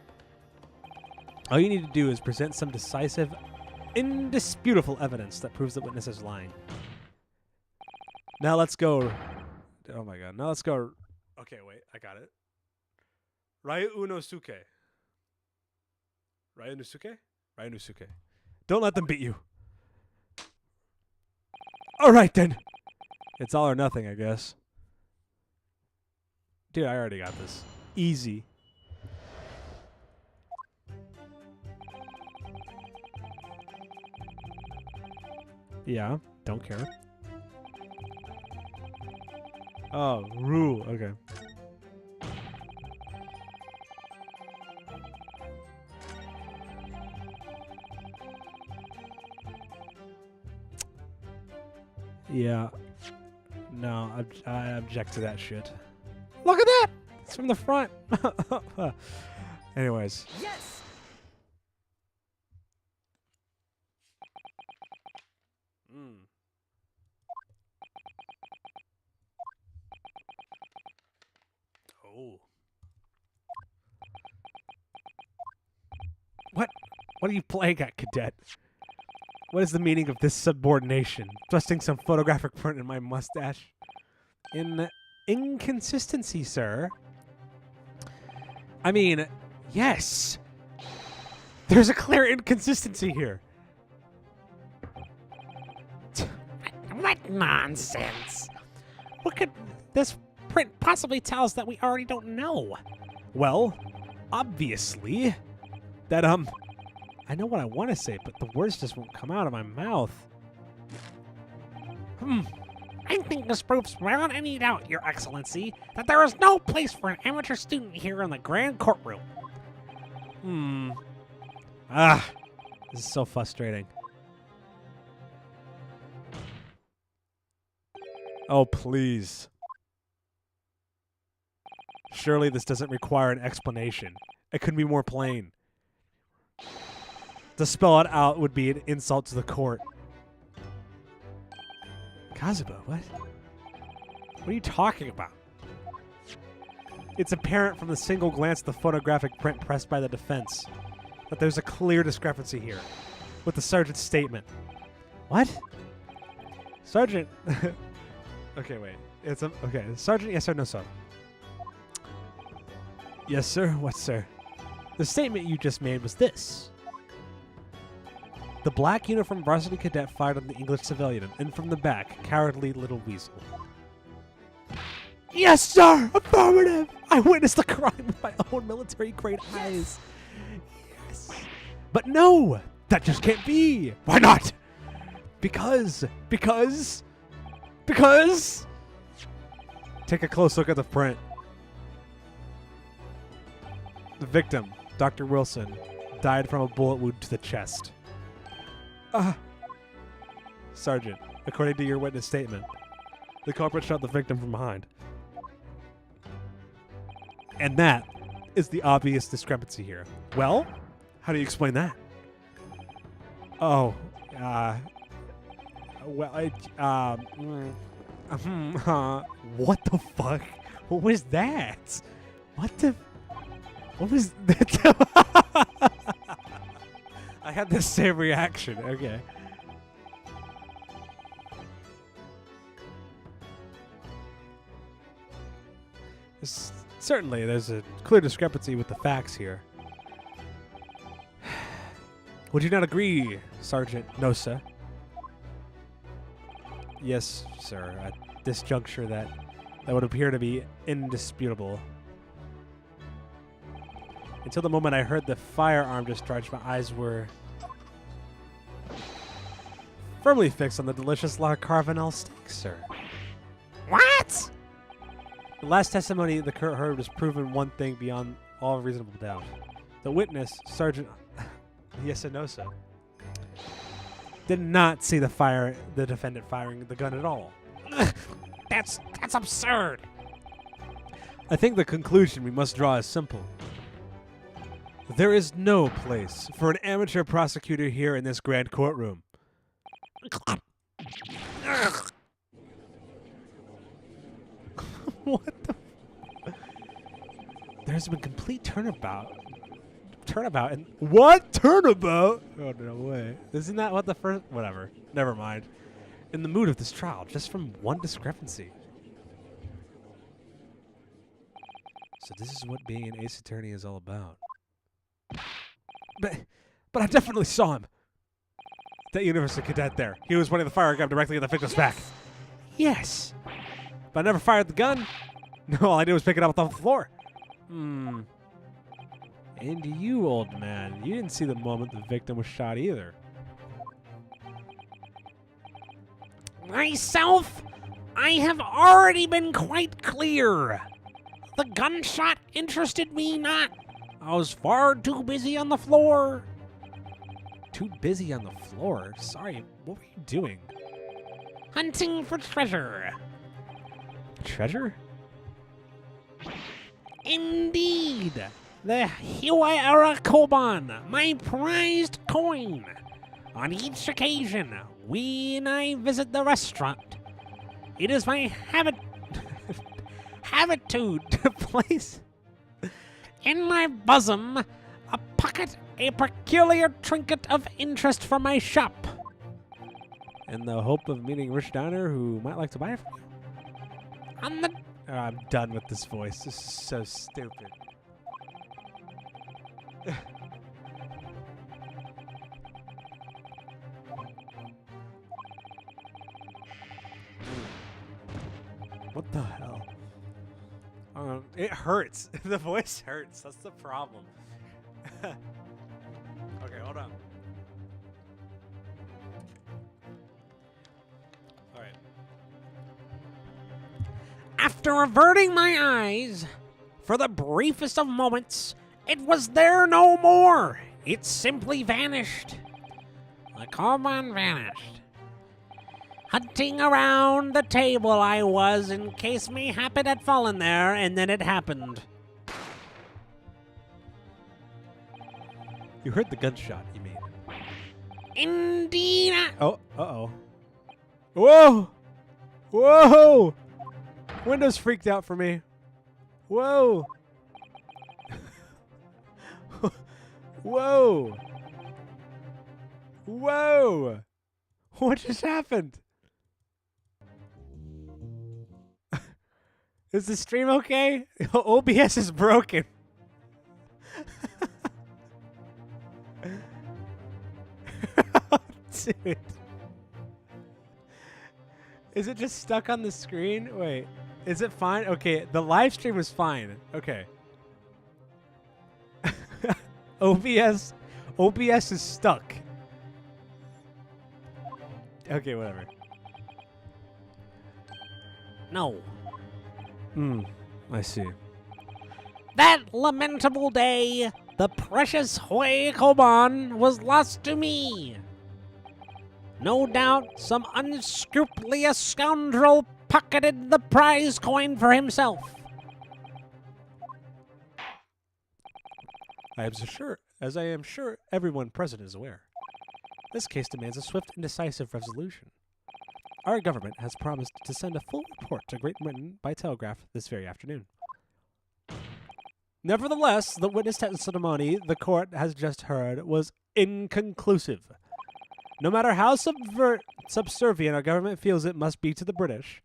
All you need to do is present some decisive, indisputable evidence that proves the witness is lying. Now let's go. Oh my god. Now let's go. Okay, wait. I got it. Ryunosuke. Ryunosuke? Ryunosuke. Don't let them beat you. All right, then. It's all or nothing, I guess. Dude, I already got this. Easy. Yeah, don't care. Oh, rule. Okay. Yeah. No, I object to that shit. Look at that! It's from the front. Anyways. Yes! Oh. What are you playing at, cadet? What is the meaning of this subordination? Thrusting some photographic print in my mustache? Inconsistency, sir. I mean, yes. There's a clear inconsistency here. What nonsense. What could this print possibly tell us that we already don't know? Well, obviously, that, I know what I want to say, but the words just won't come out of my mouth. I think this proves beyond any doubt, Your Excellency, that there is no place for an amateur student here in the grand courtroom. This is so frustrating. Oh, please. Surely this doesn't require an explanation. It couldn't be more plain. To spell it out would be an insult to the court. Kazuba, what? What are you talking about? It's apparent from the single glance at the photographic print pressed by the defense that there's a clear discrepancy here with the sergeant's statement. What? Sergeant... Okay, wait. Okay, Sergeant, yes or no, sir? Yes, sir. What, sir? The statement you just made was this. The black uniformed varsity cadet fired on the English civilian, and from the back, cowardly little weasel. Yes, sir! Affirmative! I witnessed the crime with my own military-grade eyes. Yes. But no! That just can't be! Why not? Because... Take a close look at the print. The victim, Dr. Wilson, died from a bullet wound to the chest. Sergeant, according to your witness statement, the culprit shot the victim from behind. And that is the obvious discrepancy here. Well, how do you explain that? Oh, what the fuck? What was that? What was that? I had the same reaction. Okay. Certainly, there's a clear discrepancy with the facts here. Would you not agree, Sergeant Nosa? Yes, sir. At this juncture, that would appear to be indisputable. Until the moment I heard the firearm discharge, my eyes were firmly fixed on the delicious La Carvanel steak, sir. What? The last testimony the court heard was proven one thing beyond all reasonable doubt. The witness, Sergeant Yesenosa, did not see the defendant firing the gun at all. That's absurd. I think the conclusion we must draw is simple. There is no place for an amateur prosecutor here in this grand courtroom. What the? There's been complete turnabout, and what turnabout? Oh no way! Isn't that what the first? Whatever. Never mind. In the mood of this trial, just from one discrepancy. So this is what being an ace attorney is all about. But I definitely saw him. That university cadet there. He was pointing the firearm directly at the victim's back. Yes. But I never fired the gun. No, all I did was pick it up off the floor. And you, old man, you didn't see the moment the victim was shot either. Myself, I have already been quite clear. The gunshot interested me not. I was far too busy on the floor. Too busy on the floor? Sorry, what were you doing? Hunting for treasure. Treasure? Indeed. The Huayara Koban, my prized coin. On each occasion, when I visit the restaurant, it is my habitude to place in my bosom a pocket, a peculiar trinket of interest from my shop. In the hope of meeting a rich diner who might like to buy it from you? I'm done with this voice. This is so stupid. What the hell? It hurts. The voice hurts. That's the problem. Okay, hold on. All right. After averting my eyes for the briefest of moments, it was there no more. It simply vanished. The Koban vanished. Hunting around the table I was in case mayhap had fallen there, and then it happened. You heard the gunshot, you mean? Indeed. Oh, uh-oh. Whoa! Whoa! Windows freaked out for me. Whoa! Whoa! Whoa! What just happened? Is the stream okay? OBS is broken. Dude. Is it just stuck on the screen? Wait. Is it fine? Okay, the live stream was fine. Okay. OBS is stuck. Okay, whatever. No. I see. That lamentable day, the precious Hui Koban was lost to me. No doubt some unscrupulous scoundrel pocketed the prize coin for himself. As I am sure everyone present is aware, this case demands a swift and decisive resolution. Our government has promised to send a full report to Great Britain by telegraph this very afternoon. Nevertheless, the witness testimony the court has just heard was inconclusive. No matter how subservient our government feels it must be to the British,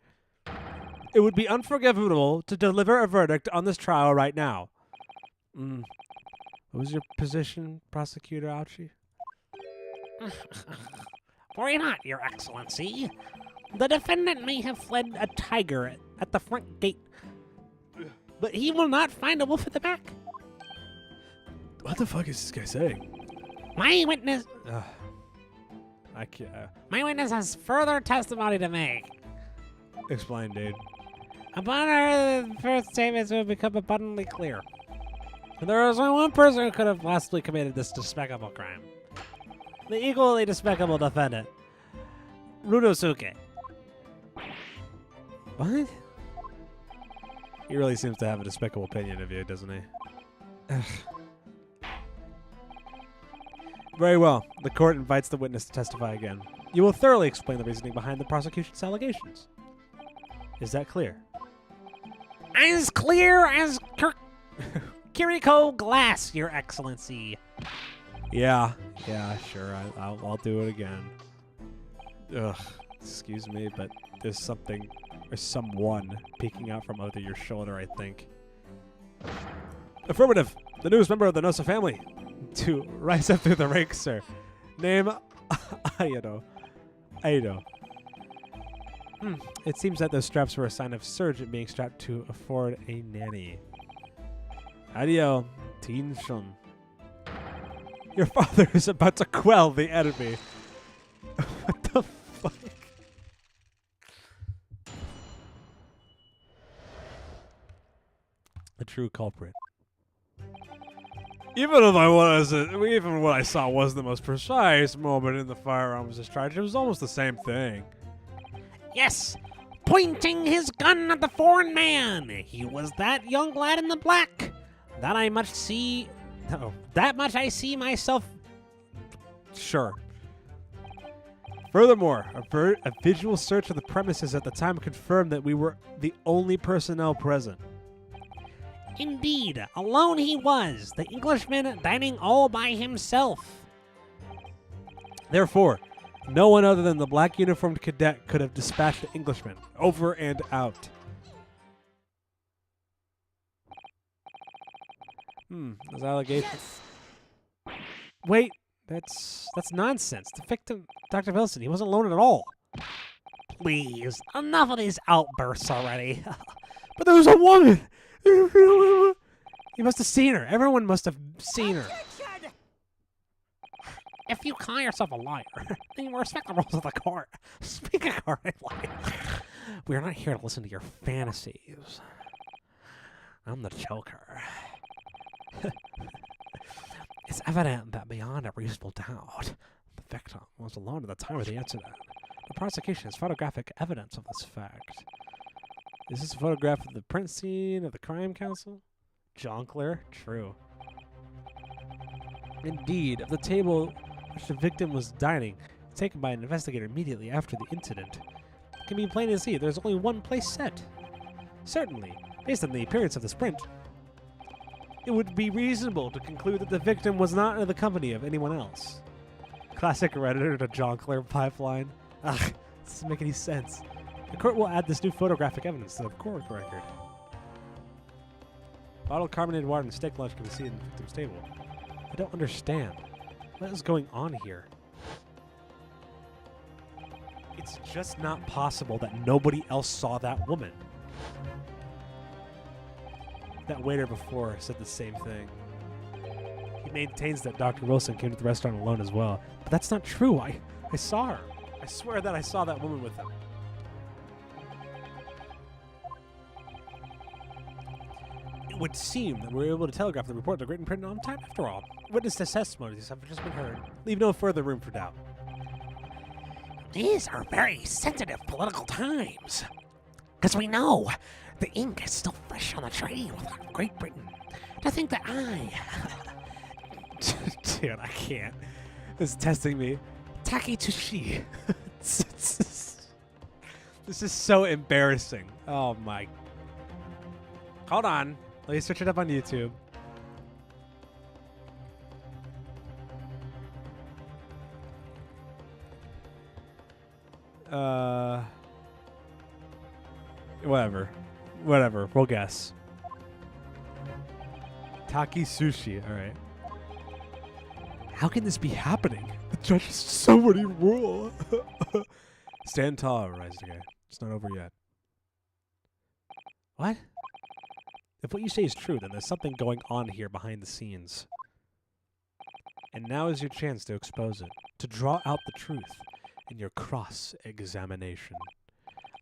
it would be unforgivable to deliver a verdict on this trial right now. What was your position, Prosecutor Ouchie? Worry not, Your Excellency. The defendant may have fled a tiger at the front gate, but he will not find a wolf at the back. What the fuck is this guy saying? My witness I can't. My witness has further testimony to make. Explain, dude. Upon our first statements will become abundantly clear. There was only one person who could have possibly committed this despicable crime. The equally despicable defendant, Runosuke. What? He really seems to have a despicable opinion of you, doesn't he? Ugh. Very well. The court invites the witness to testify again. You will thoroughly explain the reasoning behind the prosecution's allegations. Is that clear? As clear as Kiriko glass, Your Excellency. Yeah, sure. I'll do it again. Ugh, excuse me, but there's something or someone peeking out from under your shoulder, I think. Affirmative. The newest member of the Nosa family to rise up through the ranks, sir. Name Aido. It seems that those straps were a sign of surgeon being strapped to afford a nanny. Adio, Teen Shun. Your father is about to quell the enemy. What the fuck? The true culprit. Even what I saw wasn't the most precise moment in the firearms discharge, it was almost the same thing. Yes, pointing his gun at the foreign man. He was that young lad in the black. That much I see myself. Sure. Furthermore, a visual search of the premises at the time confirmed that we were the only personnel present. Indeed, alone he was, the Englishman dining all by himself. Therefore, no one other than the black uniformed cadet could have dispatched the Englishman. Over and out. Those allegations. Yes. Wait, that's nonsense. The victim, Dr. Wilson, he wasn't alone at all. Please, enough of these outbursts already. But there was a woman. He must have seen her. Everyone must have seen her. Objection! If you call yourself a liar, then you respect the rules of the court. Speak accordingly. We are not here to listen to your fantasies. I'm the choker. It's evident that beyond a reasonable doubt, the victim was alone at the time of the incident. The prosecution has photographic evidence of this fact. Is this a photograph of the print scene of the crime council? Jonkler? True. Indeed, of the table which the victim was dining, taken by an investigator immediately after the incident. It can be plain to see there's only one place set. Certainly, based on the appearance of this print, it would be reasonable to conclude that the victim was not in the company of anyone else. Classic Redditor to Jonkler pipeline. Ugh, this doesn't make any sense. The court will add this new photographic evidence to the court record. Bottled carbonated water and steak lunch can be seen in the victim's table. I don't understand. What is going on here? It's just not possible that nobody else saw that woman. That waiter before said the same thing. He maintains that Dr. Wilson came to the restaurant alone as well. But that's not true. I saw her. I swear that I saw that woman with him. It would seem that we were able to telegraph the report to Great Britain on time after all. Witness testimonies have just been heard. Leave no further room for doubt. These are very sensitive political times. Because we know the ink is still fresh on the treaty with Great Britain. To think that Dude, I can't. It's testing me. Takitushi. This is so embarrassing. Oh my. Hold on. Let me search it up on YouTube. Whatever. We'll guess. Taki sushi. All right. How can this be happening? The judge has so many rules. Stand tall, Rizuke. It's not over yet. What? If what you say is true, then there's something going on here behind the scenes. And now is your chance to expose it, to draw out the truth in your cross-examination.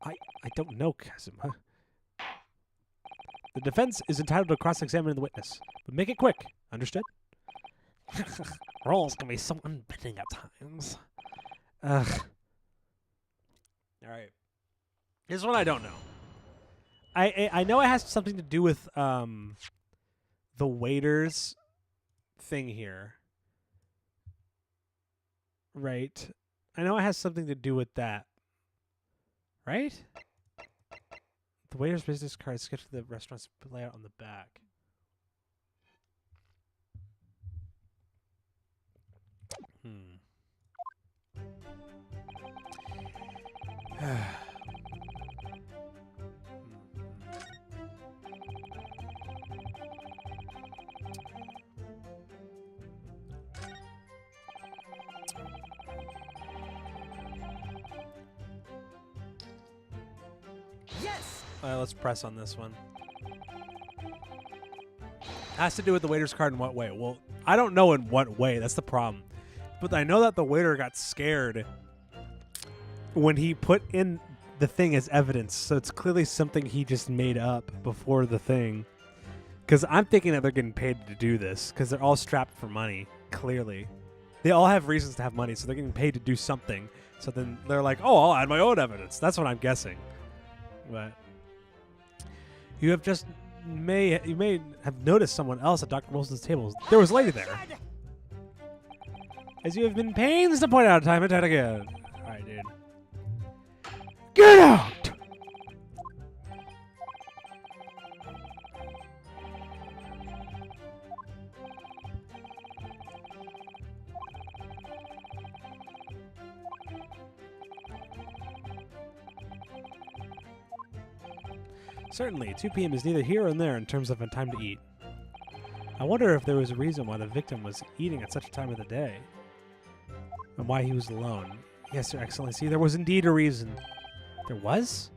I don't know, Kazuma. The defense is entitled to cross-examine the witness, but make it quick. Understood? Roles can be so unbending at times. Ugh. All right. Here's what I don't know. I know it has something to do with the waiters thing here. Right? I know it has something to do with that. Right? The waiter's business card is sketched the restaurant's layout on the back. Yes! Let's press on this one. Has to do with the waiter's card in what way? Well, I don't know in what way. That's the problem. But I know that the waiter got scared when he put in the thing as evidence. So it's clearly something he just made up before the thing. Because I'm thinking that they're getting paid to do this. Because they're all strapped for money, clearly. They all have reasons to have money, so they're getting paid to do something. So then they're like, oh, I'll add my own evidence. That's what I'm guessing. But you may have noticed someone else at Dr. Wilson's table. There was a lady there. As you have been pains to point out time and time again. Alright, dude. Get out! Certainly, 2 p.m. is neither here nor there in terms of a time to eat. I wonder if there was a reason why the victim was eating at such a time of the day. And why he was alone. Yes, Your Excellency, there was indeed a reason. There was?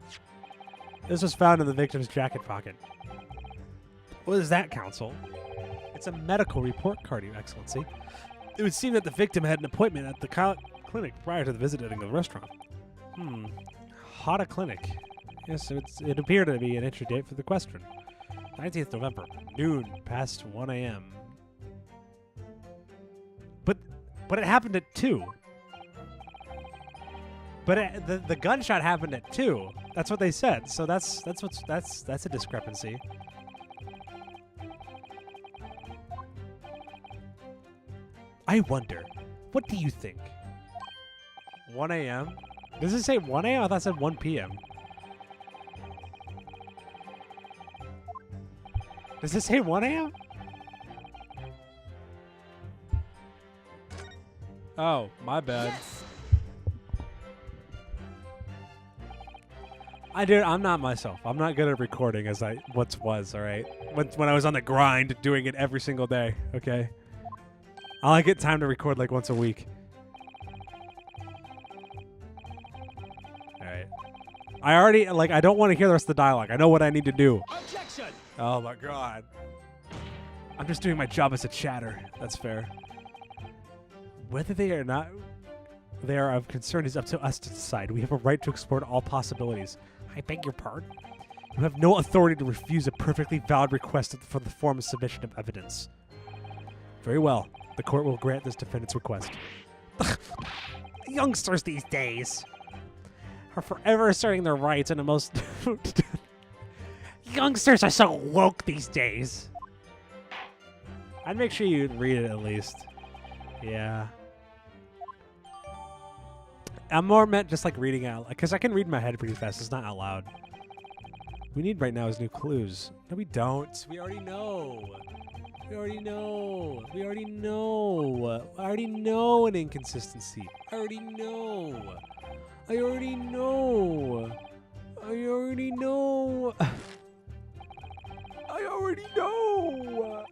This was found in the victim's jacket pocket. What is that, Counsel? It's a medical report card, Your Excellency. It would seem that the victim had an appointment at the clinic prior to the visiting the restaurant. Hada Clinic. Yes, it appeared to be an entry date for the question. 19th November, noon past 1 a.m. But it happened at 2. But the gunshot happened at 2. That's what they said. So that's a discrepancy. I wonder, what do you think? 1 a.m.? Does it say 1 a.m.? I thought it said 1 p.m. Does it say 1 a.m.? Oh, my bad. Yes! I'm not myself. I'm not good at recording as I once was, all right? When I was on the grind doing it every single day, okay? I only get time to record like once a week. I already, like, I don't want to hear the rest of the dialogue. I know what I need to do. Objection! Oh my god. I'm just doing my job as a chatter. That's fair. Whether they are not they are of concern is up to us to decide. We have a right to explore all possibilities. I beg your pardon? You have no authority to refuse a perfectly valid request for the form of submission of evidence. Very well. The court will grant this defendant's request. Youngsters these days are forever asserting their rights in the most... Youngsters are so woke these days. I'd make sure you read it at least. Yeah. I'm more meant just like reading out, because I can read in my head pretty fast. It's not out loud. We need right now is new clues. No, we don't. We already know. We already know. We already know. I already know an inconsistency. I already know. I already know. I already know. I already know.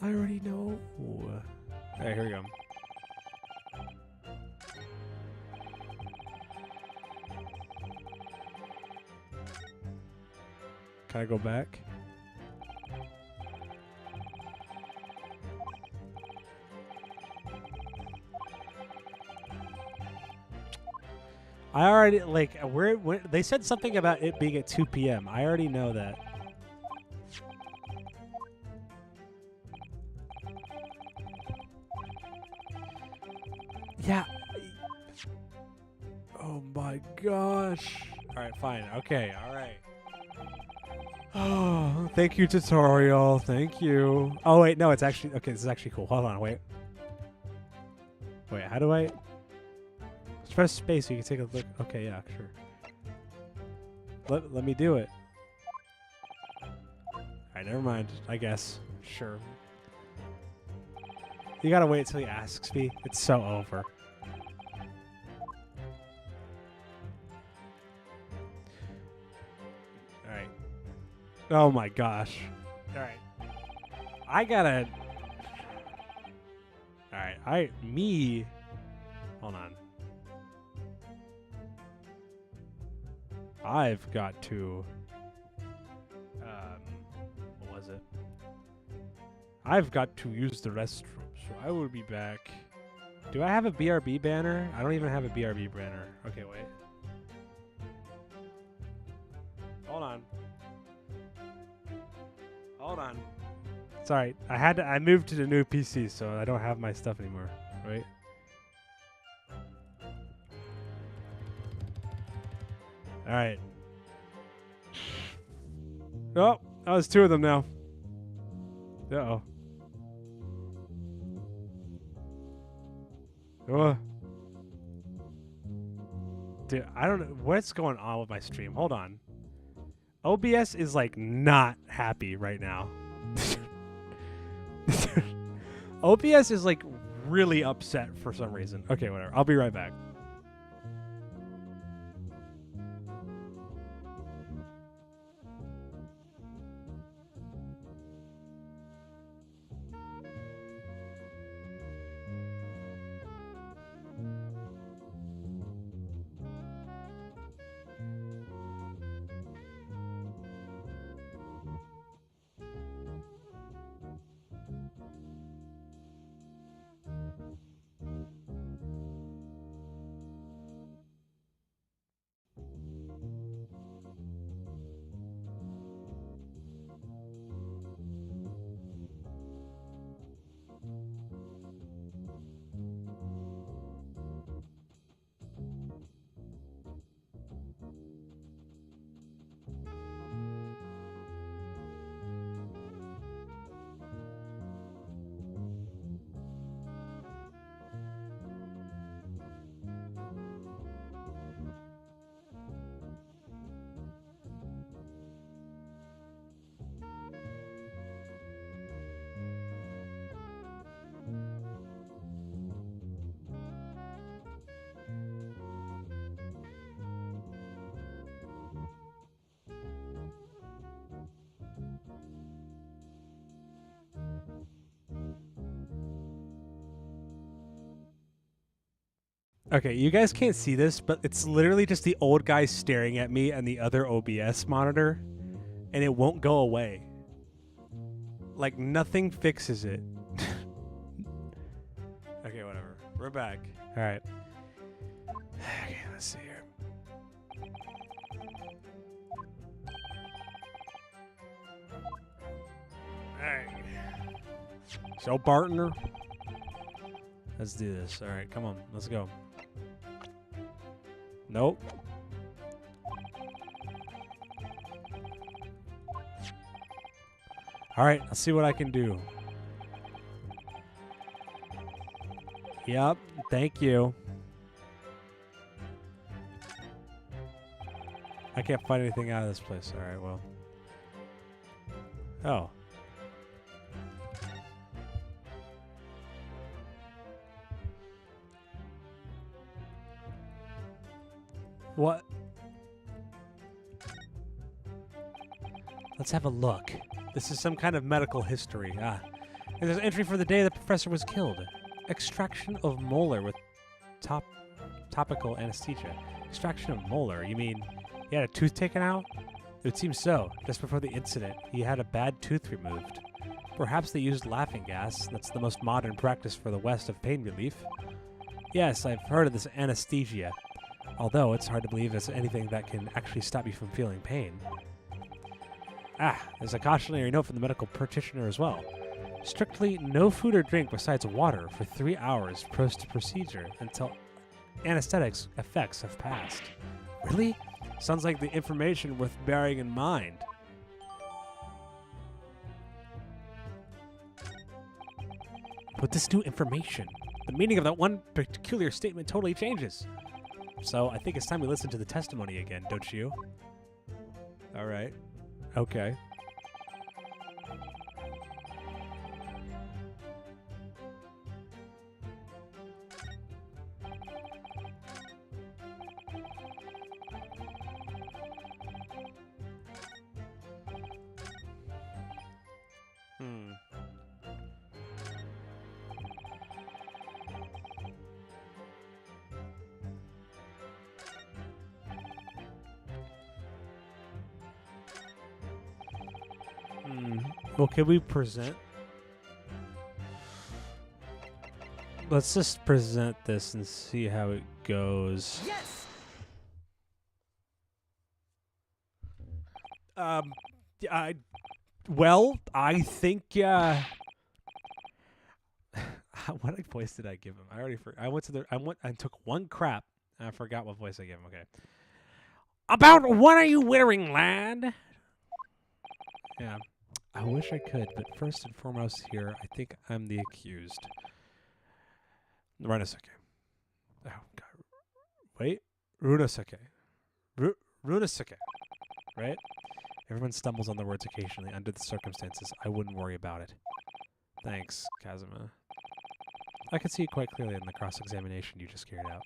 I already know. Alright, here we go. Can I go back? I already, like, they said something about it being at 2 p.m. I already know that. Yeah. Oh my gosh. Alright, fine. Okay, alright. Oh, thank you, tutorial. Thank you. Oh, wait, no, it's actually... Okay, this is actually cool. Hold on, wait. Wait, how do I... Just press space so you can take a look. Okay, yeah, sure. Let me do it. Alright, never mind. I guess. Sure. You gotta wait until he asks me. It's so over. Alright. Oh my gosh. Alright. I gotta... Alright, Hold on. I've got to... What was it? I've got to use the restroom, so I will be back. Do I have a BRB banner? I don't even have a BRB banner. Okay, wait. Hold on. Hold on. Sorry, I moved to the new PC, so I don't have my stuff anymore. Right? All right. Oh, there's two of them now. Uh-oh. Dude, I don't know what's going on with my stream. Hold on. OBS is like not happy right now. OBS is like really upset for some reason. Okay, whatever. I'll be right back. Okay, you guys can't see this, but it's literally just the old guy staring at me and the other OBS monitor, and it won't go away. Like, nothing fixes it. Okay, whatever. We're back. All right. Okay, let's see here. All right. So, partner, let's do this. All right, come on. Let's go. Nope. All right, let's see what I can do. Yep, thank you. I can't find anything out of this place. All right, well. Oh. What? Let's have a look. This is some kind of medical history. Ah. There's an entry for the day the professor was killed. Extraction of molar with topical anesthesia. Extraction of molar? You mean he had a tooth taken out? It would seem so. Just before the incident, he had a bad tooth removed. Perhaps they used laughing gas. That's the most modern practice for the West of pain relief. Yes, I've heard of this anesthesia. Although it's hard to believe there's anything that can actually stop you from feeling pain. Ah, there's a cautionary note from the medical practitioner as well. Strictly no food or drink besides water for 3 hours post-procedure until anesthetics effects have passed. Really? Sounds like the information worth bearing in mind. With this new information, the meaning of that one peculiar statement totally changes. So I think it's time we listen to the testimony again, don't you? All right. Okay. Well, can we present? Let's just present this and see how it goes. Yes! Well, I think, what voice did I give him? I already forgot. I took one crap, and I forgot what voice I gave him. Okay. About what are you wearing, lad? Yeah. I wish I could, but first and foremost here, I think I'm the accused. Runasuke. Oh, God. Wait. Runasuke. Runasuke. Right? Everyone stumbles on the words occasionally. Under the circumstances, I wouldn't worry about it. Thanks, Kazuma. I could see it quite clearly in the cross-examination you just carried out.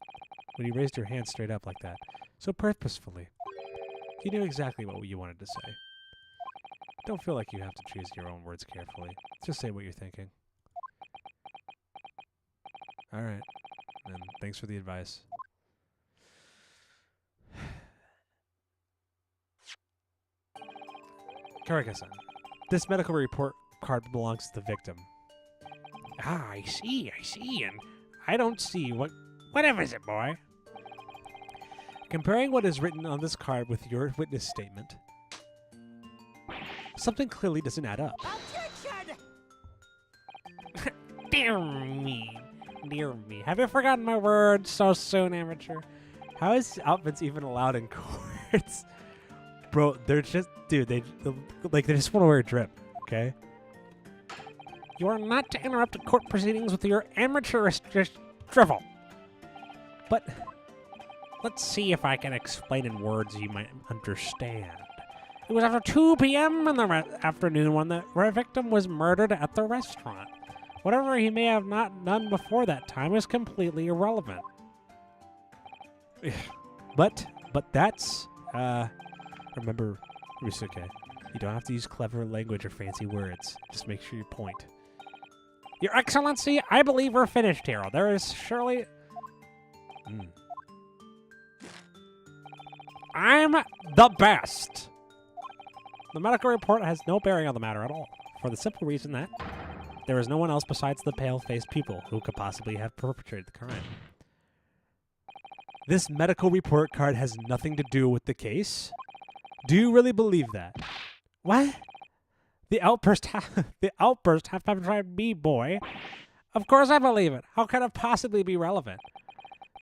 When you raised your hand straight up like that, so purposefully. You knew exactly what you wanted to say. Don't feel like you have to choose your own words carefully. Just say what you're thinking. All right. And thanks for the advice. Karaka-san, this medical report card belongs to the victim. Ah, I see, and I don't see whatever is it, boy? Comparing what is written on this card with your witness statement, something clearly doesn't add up. Objection! Dear me. Dear me. Have you forgotten my words so soon, amateur? How is outfits even allowed in courts? Bro, they're just... Dude, they just want to wear a drip, okay? You are not to interrupt court proceedings with your amateurish drivel. But let's see if I can explain in words you might understand. It was after 2 p.m. in the afternoon when the victim was murdered at the restaurant. Whatever he may have not done before that time is completely irrelevant. But that's, remember, Rusuke, you don't have to use clever language or fancy words. Just make sure you point. Your Excellency, I believe we're finished here. There is surely I'm the best. The medical report has no bearing on the matter at all, for the simple reason that there is no one else besides the pale-faced people who could possibly have perpetrated the crime. This medical report card has nothing to do with the case? Do you really believe that? What? The outburst have penetrated me, boy. Of course I believe it. How can it possibly be relevant?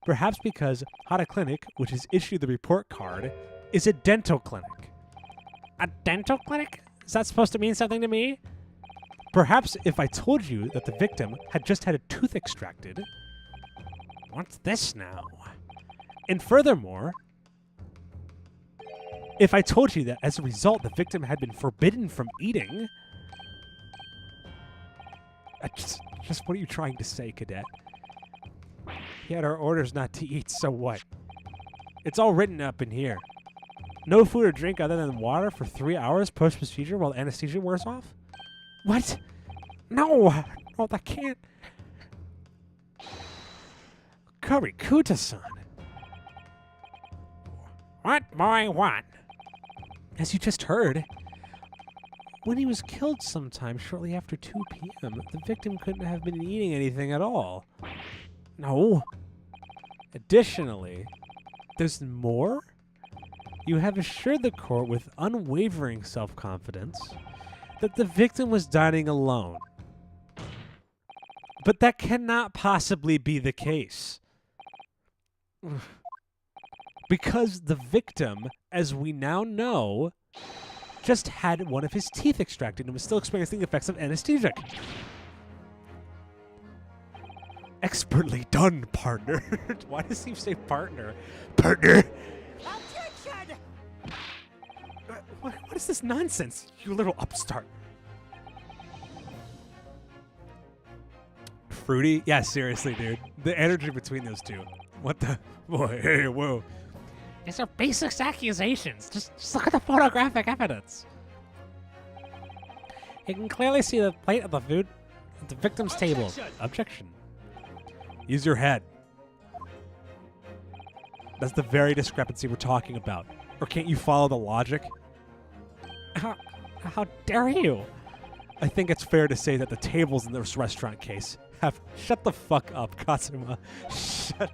Perhaps because Hada Clinic, which has issued the report card, is a dental clinic. A dental clinic? Is that supposed to mean something to me? Perhaps if I told you that the victim had just had a tooth extracted. What's this now? And furthermore, if I told you that as a result the victim had been forbidden from eating. Just what are you trying to say, Cadet? He had our orders not to eat, so what? It's all written up in here. No food or drink other than water for 3 hours post-procedure while anesthesia wears off? What? No, that can't. Kurikuta-san. What, boy, what? As you just heard, when he was killed sometime shortly after 2 p.m., the victim couldn't have been eating anything at all. No. Additionally, there's more? You have assured the court with unwavering self-confidence that the victim was dining alone. But that cannot possibly be the case. Because the victim, as we now know, just had one of his teeth extracted and was still experiencing the effects of anesthesia. Expertly done, partner. Why does he say partner? Partner! Objection! What is this nonsense, you little upstart? Fruity? Yeah, seriously, dude. The energy between those two. What the? Boy, hey, whoa. These are basic accusations. Just look at the photographic evidence. You can clearly see the plate of the food at the victim's table. Objection. Use your head. That's the very discrepancy we're talking about. Or can't you follow the logic? How dare you? I think it's fair to say that the tables in this restaurant case have... Shut the fuck up, Katsuma. Shut...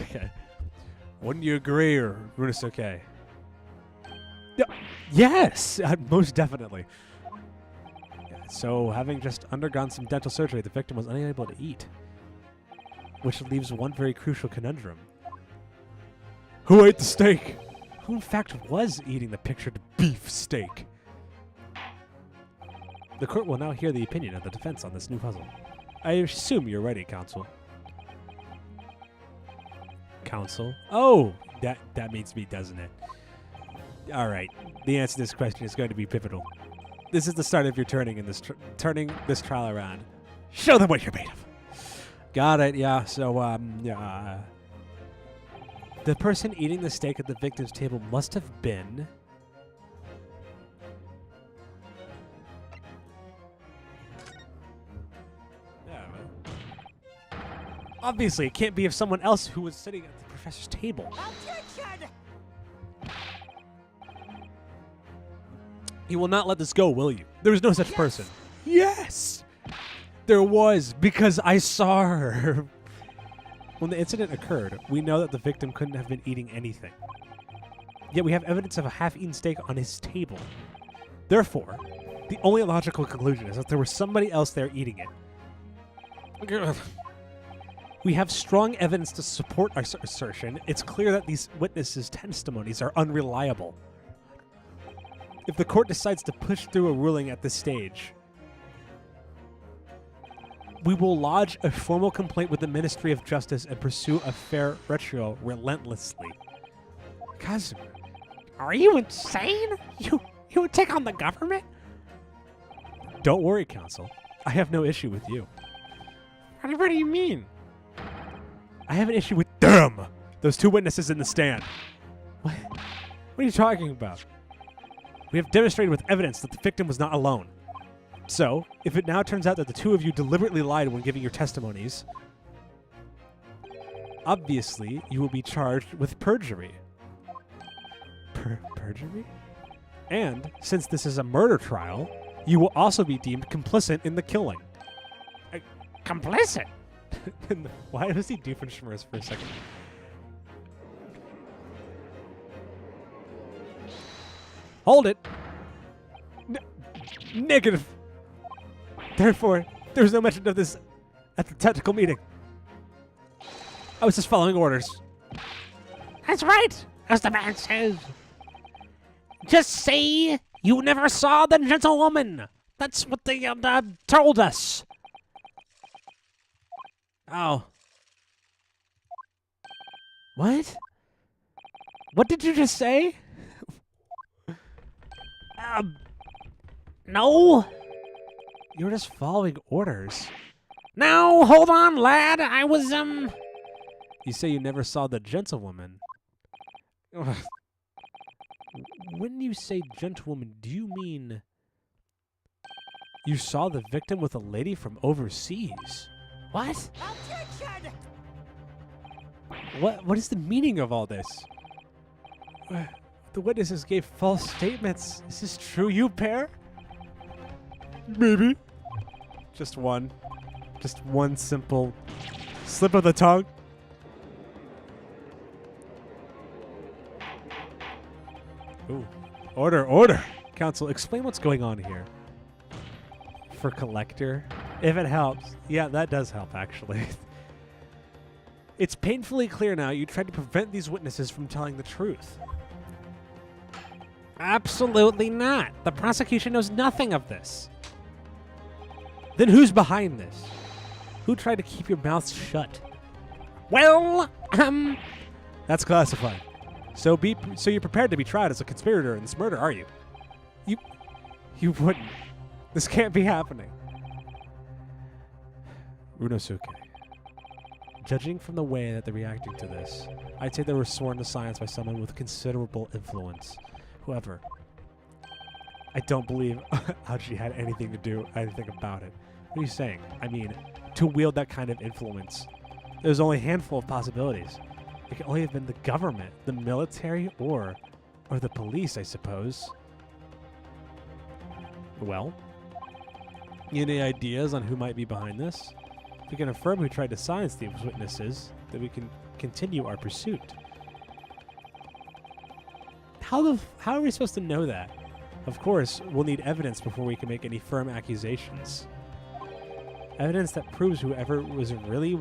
Okay. Wouldn't you agree, or Runosuke? Yes! Most definitely. Yeah, so, having just undergone some dental surgery, the victim was unable to eat. Which leaves one very crucial conundrum. Who ate the steak? Who in fact was eating the pictured beef steak? The court will now hear the opinion of the defense on this new puzzle. I assume you're ready, counsel. Counsel? Oh! That means me, doesn't it? Alright. The answer to this question is going to be pivotal. This is the start of your turning this trial around. Show them what you're made of! Got it, yeah. So, the person eating the steak at the victim's table must have been... Obviously, it can't be of someone else who was sitting at the professor's table. Objection! You will not let this go, will you? There was no such person. Yes! There was, because I saw her. When the incident occurred, we know that the victim couldn't have been eating anything. Yet we have evidence of a half-eaten steak on his table. Therefore, the only logical conclusion is that there was somebody else there eating it. We have strong evidence to support our assertion. It's clear that these witnesses' testimonies are unreliable. If the court decides to push through a ruling at this stage, we will lodge a formal complaint with the Ministry of Justice and pursue a fair retro relentlessly. Kazuma, are you insane? You would take on the government? Don't worry, counsel. I have no issue with you. What do you mean? I have an issue with them! Those two witnesses in the stand. What are you talking about? We have demonstrated with evidence that the victim was not alone. So, if it now turns out that the two of you deliberately lied when giving your testimonies, obviously you will be charged with perjury. Perjury? And, since this is a murder trial, you will also be deemed complicit in the killing. Complicit? Why was he Doofenshmirtz for a second? Hold it! Negative! Therefore, there was no mention of this at the technical meeting. I was just following orders. That's right, as the man says. Just say you never saw the gentlewoman. That's what they told us. Oh. What? What did you just say? No. You were just following orders. Now, hold on, lad. I was, You say you never saw the gentlewoman. When you say gentlewoman, do you mean you saw the victim with a lady from overseas? What? Objection! What is the meaning of all this? The witnesses gave false statements. Is this true, you pair? Maybe. Just one. Just one simple slip of the tongue. Ooh. Order. Counsel, explain what's going on here. For Collector. If it helps. Yeah, that does help, actually. It's painfully clear now you tried to prevent these witnesses from telling the truth. absolutely not. The prosecution knows nothing of this. Then who's behind this? Who tried to keep your mouth shut? Well, That's classified. So you're prepared to be tried as a conspirator in this murder, are you? You wouldn't. This can't be happening. Runosuke. Judging from the way that they're reacting to this, I'd say they were sworn to science by someone with considerable influence. However, I don't believe Aji had anything about it. What are you saying? I mean, to wield that kind of influence, there's only a handful of possibilities. It could only have been the government, the military, or the police, I suppose. Well, any ideas on who might be behind this? If we can affirm who tried to silence these witnesses, then we can continue our pursuit. How are we supposed to know that? Of course, we'll need evidence before we can make any firm accusations. Evidence that proves whoever was really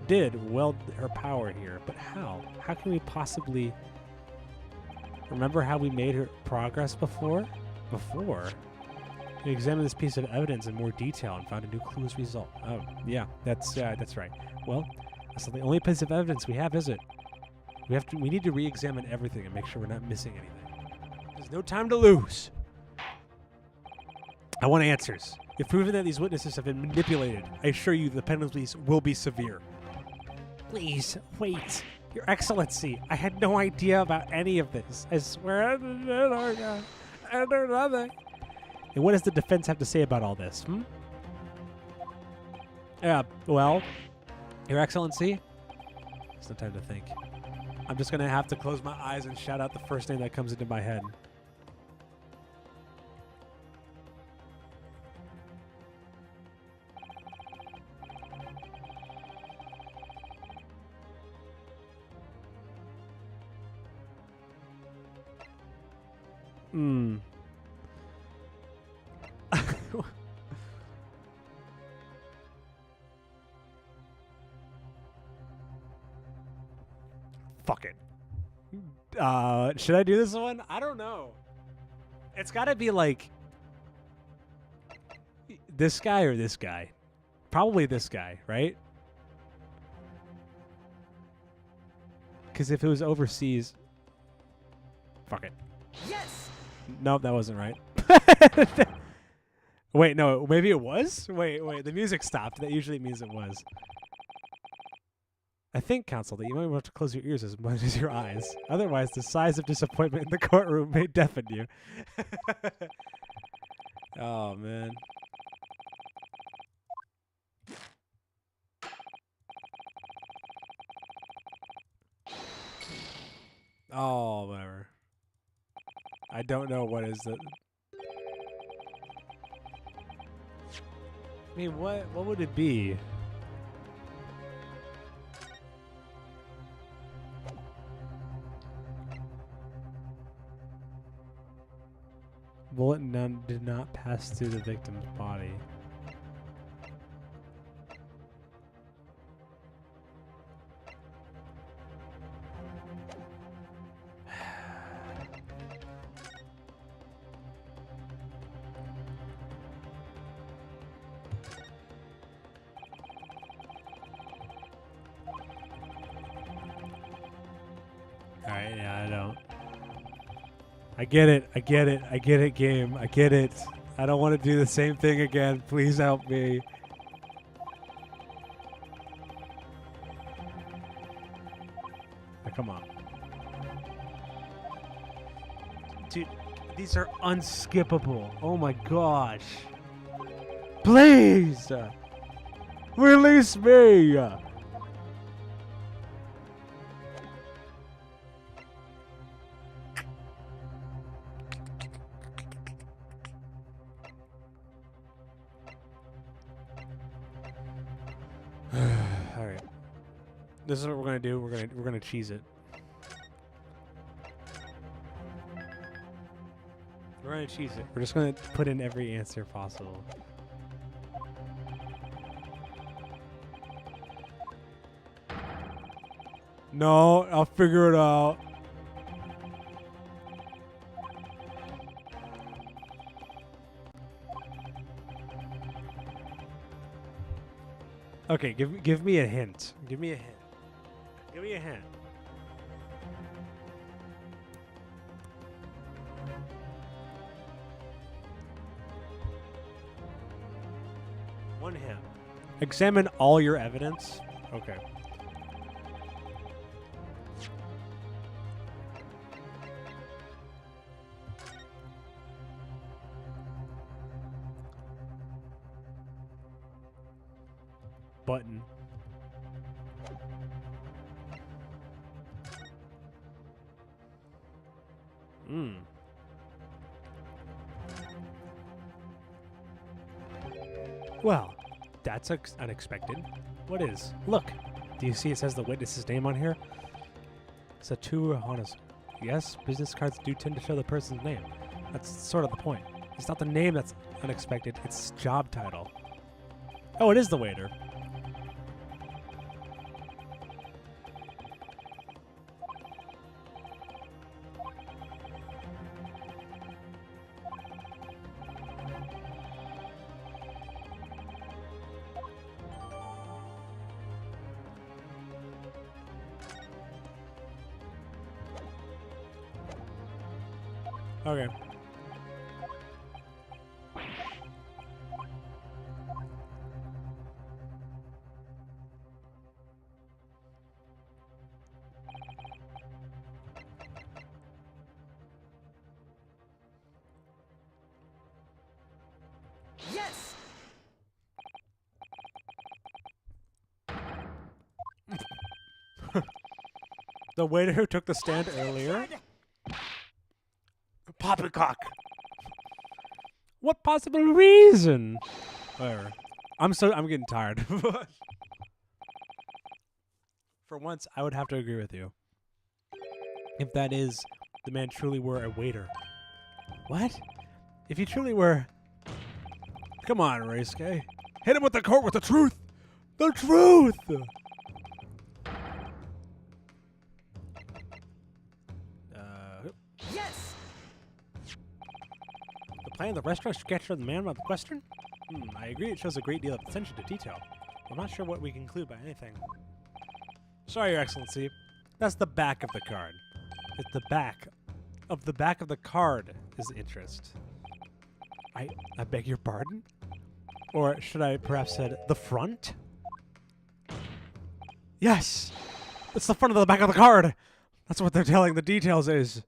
did wield her power here. But how? How can we possibly remember how we made her progress before? We examined this piece of evidence in more detail and found a new clue as a result. Oh, yeah, that's right. Well, that's not the only piece of evidence we have, is it? We need to re-examine everything and make sure we're not missing anything. There's no time to lose. I want answers. If proven that these witnesses have been manipulated, I assure you the penalties will be severe. please, wait. Your Excellency, I had no idea about any of this. I swear I know nothing. And what does the defense have to say about all this, well, Your Excellency, it's no time to think. I'm just going to have to close my eyes and shout out the first name that comes into my head. Fuck it. Should I do this one? I don't know. It's got to be like this guy or this guy. Probably this guy, right? Because if it was overseas, fuck it. Yes! Nope, that wasn't right. Wait, no, maybe it was? Wait, the music stopped. That usually means it was. I think, counsel, that you might want to close your ears as much as your eyes. Otherwise, the size of disappointment in the courtroom may deafen you. Oh, man. Oh, whatever. I don't know what is the. I mean, what would it be? Bullet none did not pass through the victim's body. Alright, yeah, I don't. I get it, I get it, I get it, game. I get it. I don't want to do the same thing again. Please help me. Now, come on. Dude, these are unskippable. Oh my gosh. Please! Release me! All right. This is what we're gonna do. We're gonna cheese it. We're gonna cheese it. We're just gonna put in every answer possible. No, I'll figure it out. Okay, give me a hint. Give me a hint. Give me a hint. One hint. Examine all your evidence. Okay. Button. Well, that's unexpected. What is? Look. Do you see it says the witness's name on here? It's a two honest. Yes, business cards do tend to show the person's name. That's sort of the point. It's not the name that's unexpected, it's job title. Oh, it is the waiter. Okay. Yes! The waiter who took the stand earlier. Poppycock. What possible reason? Whatever. I'm getting tired. For once, I would have to agree with you. If that is, the man truly were a waiter. What? If he truly were... Come on, Reisuke. Hit him with the court with the truth! The truth! Yes! The plan of the restaurant sketched the man about the question? I agree it shows a great deal of attention to detail. I'm not sure what we conclude by anything. Sorry, Your Excellency. That's the back of the card. It's the back of the card is the interest. I beg your pardon? Or should I perhaps said the front? Yes! It's the front of the back of the card! That's what they're telling the details is.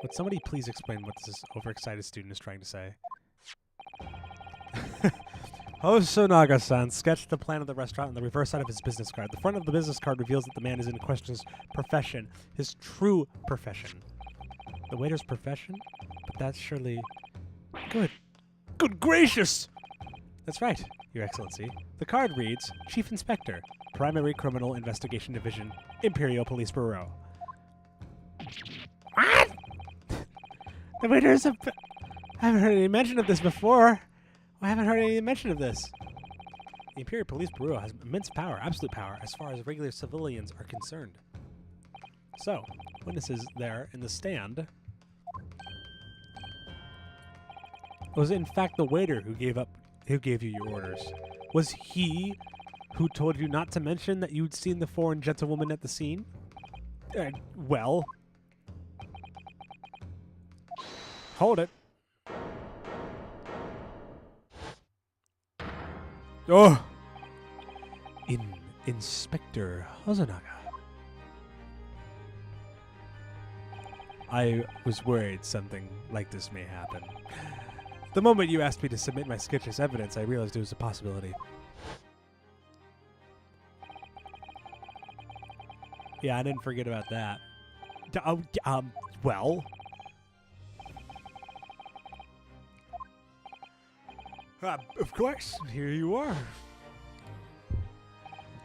Would somebody please explain what this overexcited student is trying to say? Hosonaga-san sketched the plan of the restaurant on the reverse side of his business card. The front of the business card reveals that the man is in question's profession, his true profession. The waiter's profession? But that's surely... Good gracious! That's right, Your Excellency. The card reads, Chief Inspector, Primary Criminal Investigation Division, Imperial Police Bureau. What? The waiter's a... I haven't heard any mention of this before. I haven't heard any mention of this. The Imperial Police Bureau has immense power, absolute power, as far as regular civilians are concerned. So, witnesses there in the stand. Was it in fact the waiter who gave you your orders? Was he who told you not to mention that you'd seen the foreign gentlewoman at the scene? Well. Hold it. Oh! Inspector Hosonaga. I was worried something like this may happen. The moment you asked me to submit my sketch as evidence, I realized it was a possibility. Yeah, I didn't forget about that. Well... of course, here you are.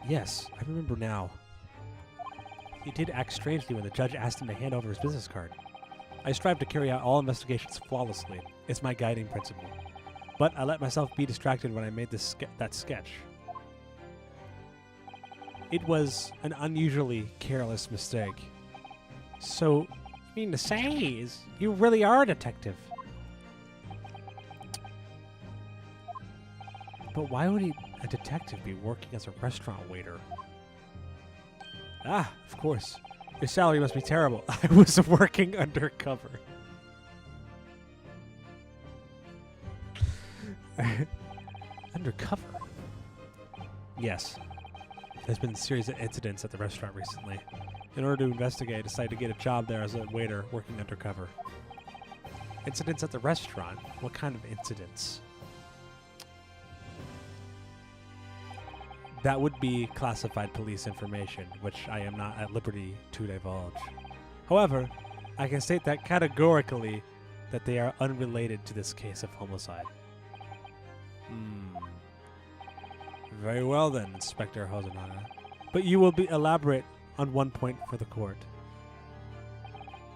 Yes, I remember now. He did act strangely when the judge asked him to hand over his business card. I strive to carry out all investigations flawlessly. It's my guiding principle. But I let myself be distracted when I made that sketch. It was an unusually careless mistake. So, you mean to say is you really are a detective? But why would a detective be working as a restaurant waiter? Ah, of course. Your salary must be terrible. I was working undercover. Undercover? Yes. There's been a series of incidents at the restaurant recently. In order to investigate, I decided to get a job there as a waiter working undercover. Incidents at the restaurant? What kind of incidents? That would be classified police information, which I am not at liberty to divulge. However, I can state that categorically that they are unrelated to this case of homicide. Very well then, Inspector Hosonaga. But you will be elaborate on one point for the court.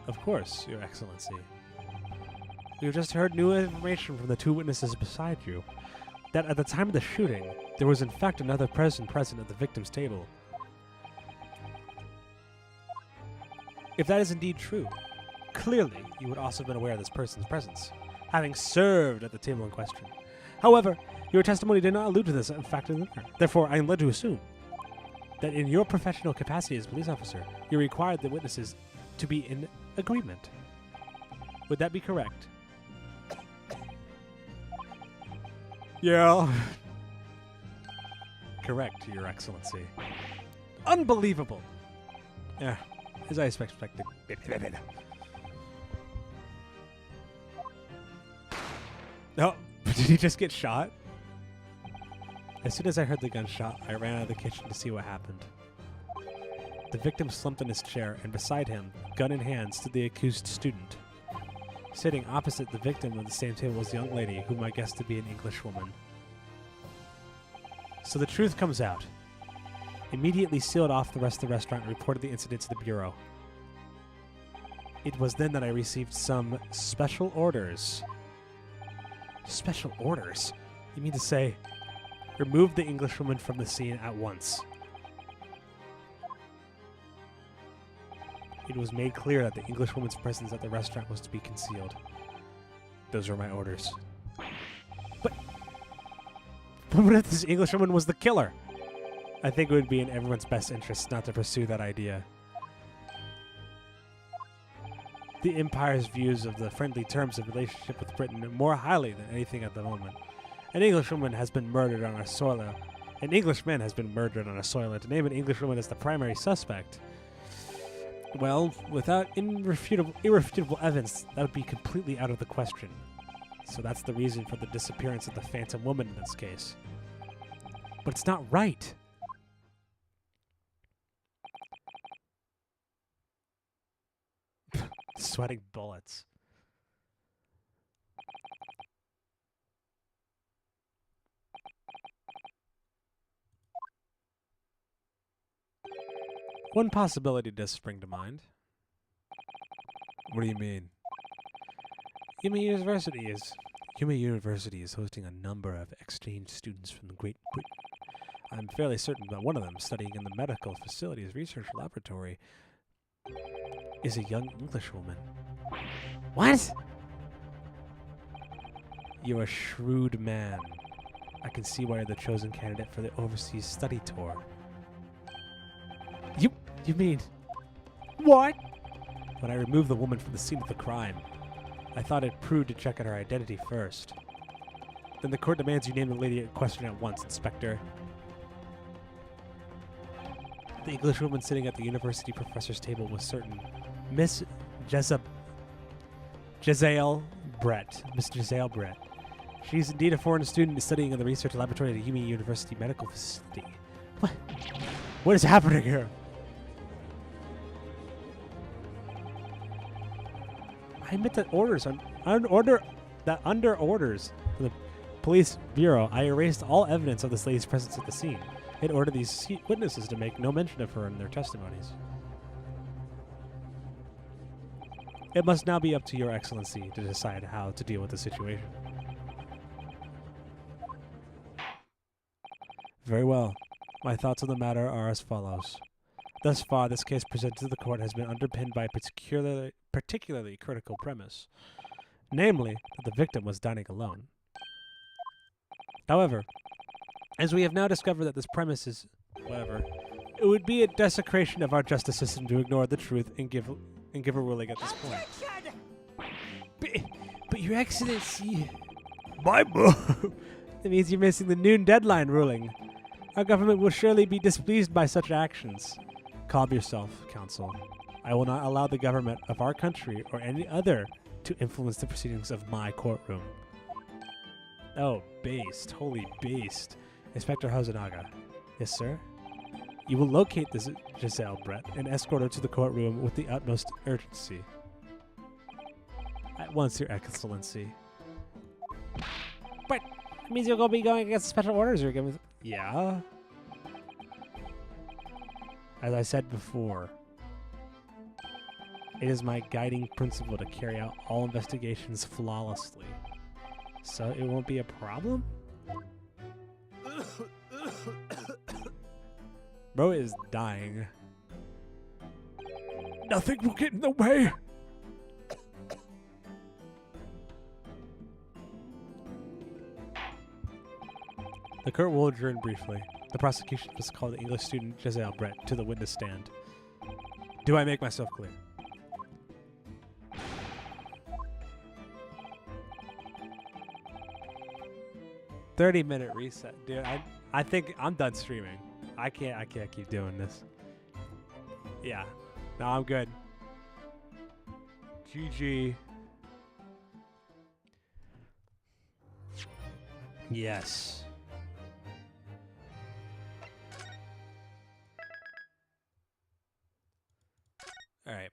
Of course, Your Excellency. We've just heard new information from the two witnesses beside you. That at the time of the shooting, there was in fact another person present at the victim's table. If that is indeed true, clearly you would also have been aware of this person's presence, having served at the table in question. However, your testimony did not allude to this fact in there. Therefore, I am led to assume that in your professional capacity as a police officer, you required the witnesses to be in agreement. Would that be correct? Yeah. Correct, Your Excellency. Unbelievable. Yeah, as I expected. Oh, did he just get shot? As soon as I heard the gunshot, I ran out of the kitchen to see what happened. The victim slumped in his chair, and beside him, gun in hand, stood the accused student. Sitting opposite the victim at the same table was a young lady, whom I guessed to be an Englishwoman. So the truth comes out. Immediately sealed off the rest of the restaurant and reported the incident to the Bureau. It was then that I received some special orders. Special orders? You mean to say, remove the Englishwoman from the scene at once? It was made clear that the Englishwoman's presence at the restaurant was to be concealed. Those were my orders. But what if this Englishwoman was the killer? I think it would be in everyone's best interest not to pursue that idea. The Empire's views of the friendly terms of relationship with Britain more highly than anything at the moment. An Englishwoman has been murdered on our soil. An Englishman has been murdered on our soil, and to name an Englishwoman as the primary suspect, well, without irrefutable evidence, that would be completely out of the question. So that's the reason for the disappearance of the Phantom Woman in this case. But it's not right. Sweating bullets. One possibility does spring to mind. What do you mean? Yuma University is hosting a number of exchange students from Great Britain. I'm fairly certain that one of them, studying in the medical facilities research laboratory, is a young Englishwoman. What? You're a shrewd man. I can see why you're the chosen candidate for the overseas study tour. You mean... What? When I removed the woman from the scene of the crime, I thought it prudent to check on her identity first. Then the court demands you name the lady in question at once, Inspector. The Englishwoman sitting at the university professor's table was certain Miss Jezzael Brett. Miss Jezzael Brett. She's indeed a foreign student studying in the research laboratory at the Yumi University Medical Facility. What is happening here? I admit that under orders from the police bureau, I erased all evidence of this lady's presence at the scene. It ordered these witnesses to make no mention of her in their testimonies. It must now be up to your excellency to decide how to deal with the situation. Very well. My thoughts on the matter are as follows. Thus far, this case presented to the court has been underpinned by a particularly critical premise, namely that the victim was dining alone. However, as we have now discovered that this premise is whatever, it would be a desecration of our justice system to ignore the truth and give a ruling at this point. But Your Excellency, My move. that means you're missing the noon deadline ruling. Our government will surely be displeased by such actions. Calm yourself, counsel. I will not allow the government of our country or any other to influence the proceedings of my courtroom. Oh, based. Holy based. Inspector Hosonaga. Yes, sir? You will locate this Giselle Brett and escort her to the courtroom with the utmost urgency. At once, Your Excellency. But it means you'll be going against special orders you're giving. Yeah. As I said before, it is my guiding principle to carry out all investigations flawlessly. So it won't be a problem? Bro is dying. Nothing will get in the way. The court will adjourn briefly. The prosecution must call the English student Giselle Brett to the witness stand. Do I make myself clear? "30-minute reset, dude. I think I'm done streaming. I can't keep doing this. Yeah, no, I'm good. GG. Yes. All right.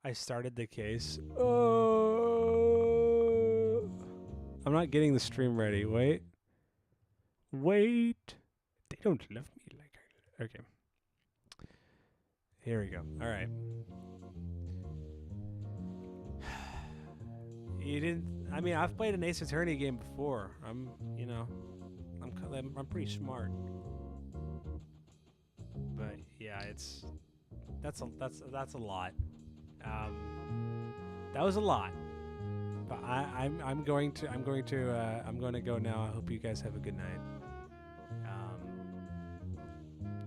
I started the case. I'm not getting the stream ready. Wait. They don't love me like I... Okay. Here we go. All right. You didn't... I mean, I've played an Ace Attorney game before. I'm pretty smart. But yeah, that's a lot. That was a lot. But I'm going to go now. I hope you guys have a good night.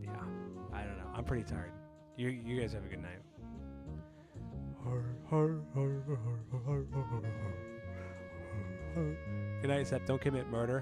Yeah, I don't know. I'm pretty tired. You guys have a good night. Good night, Seth. Don't commit murder.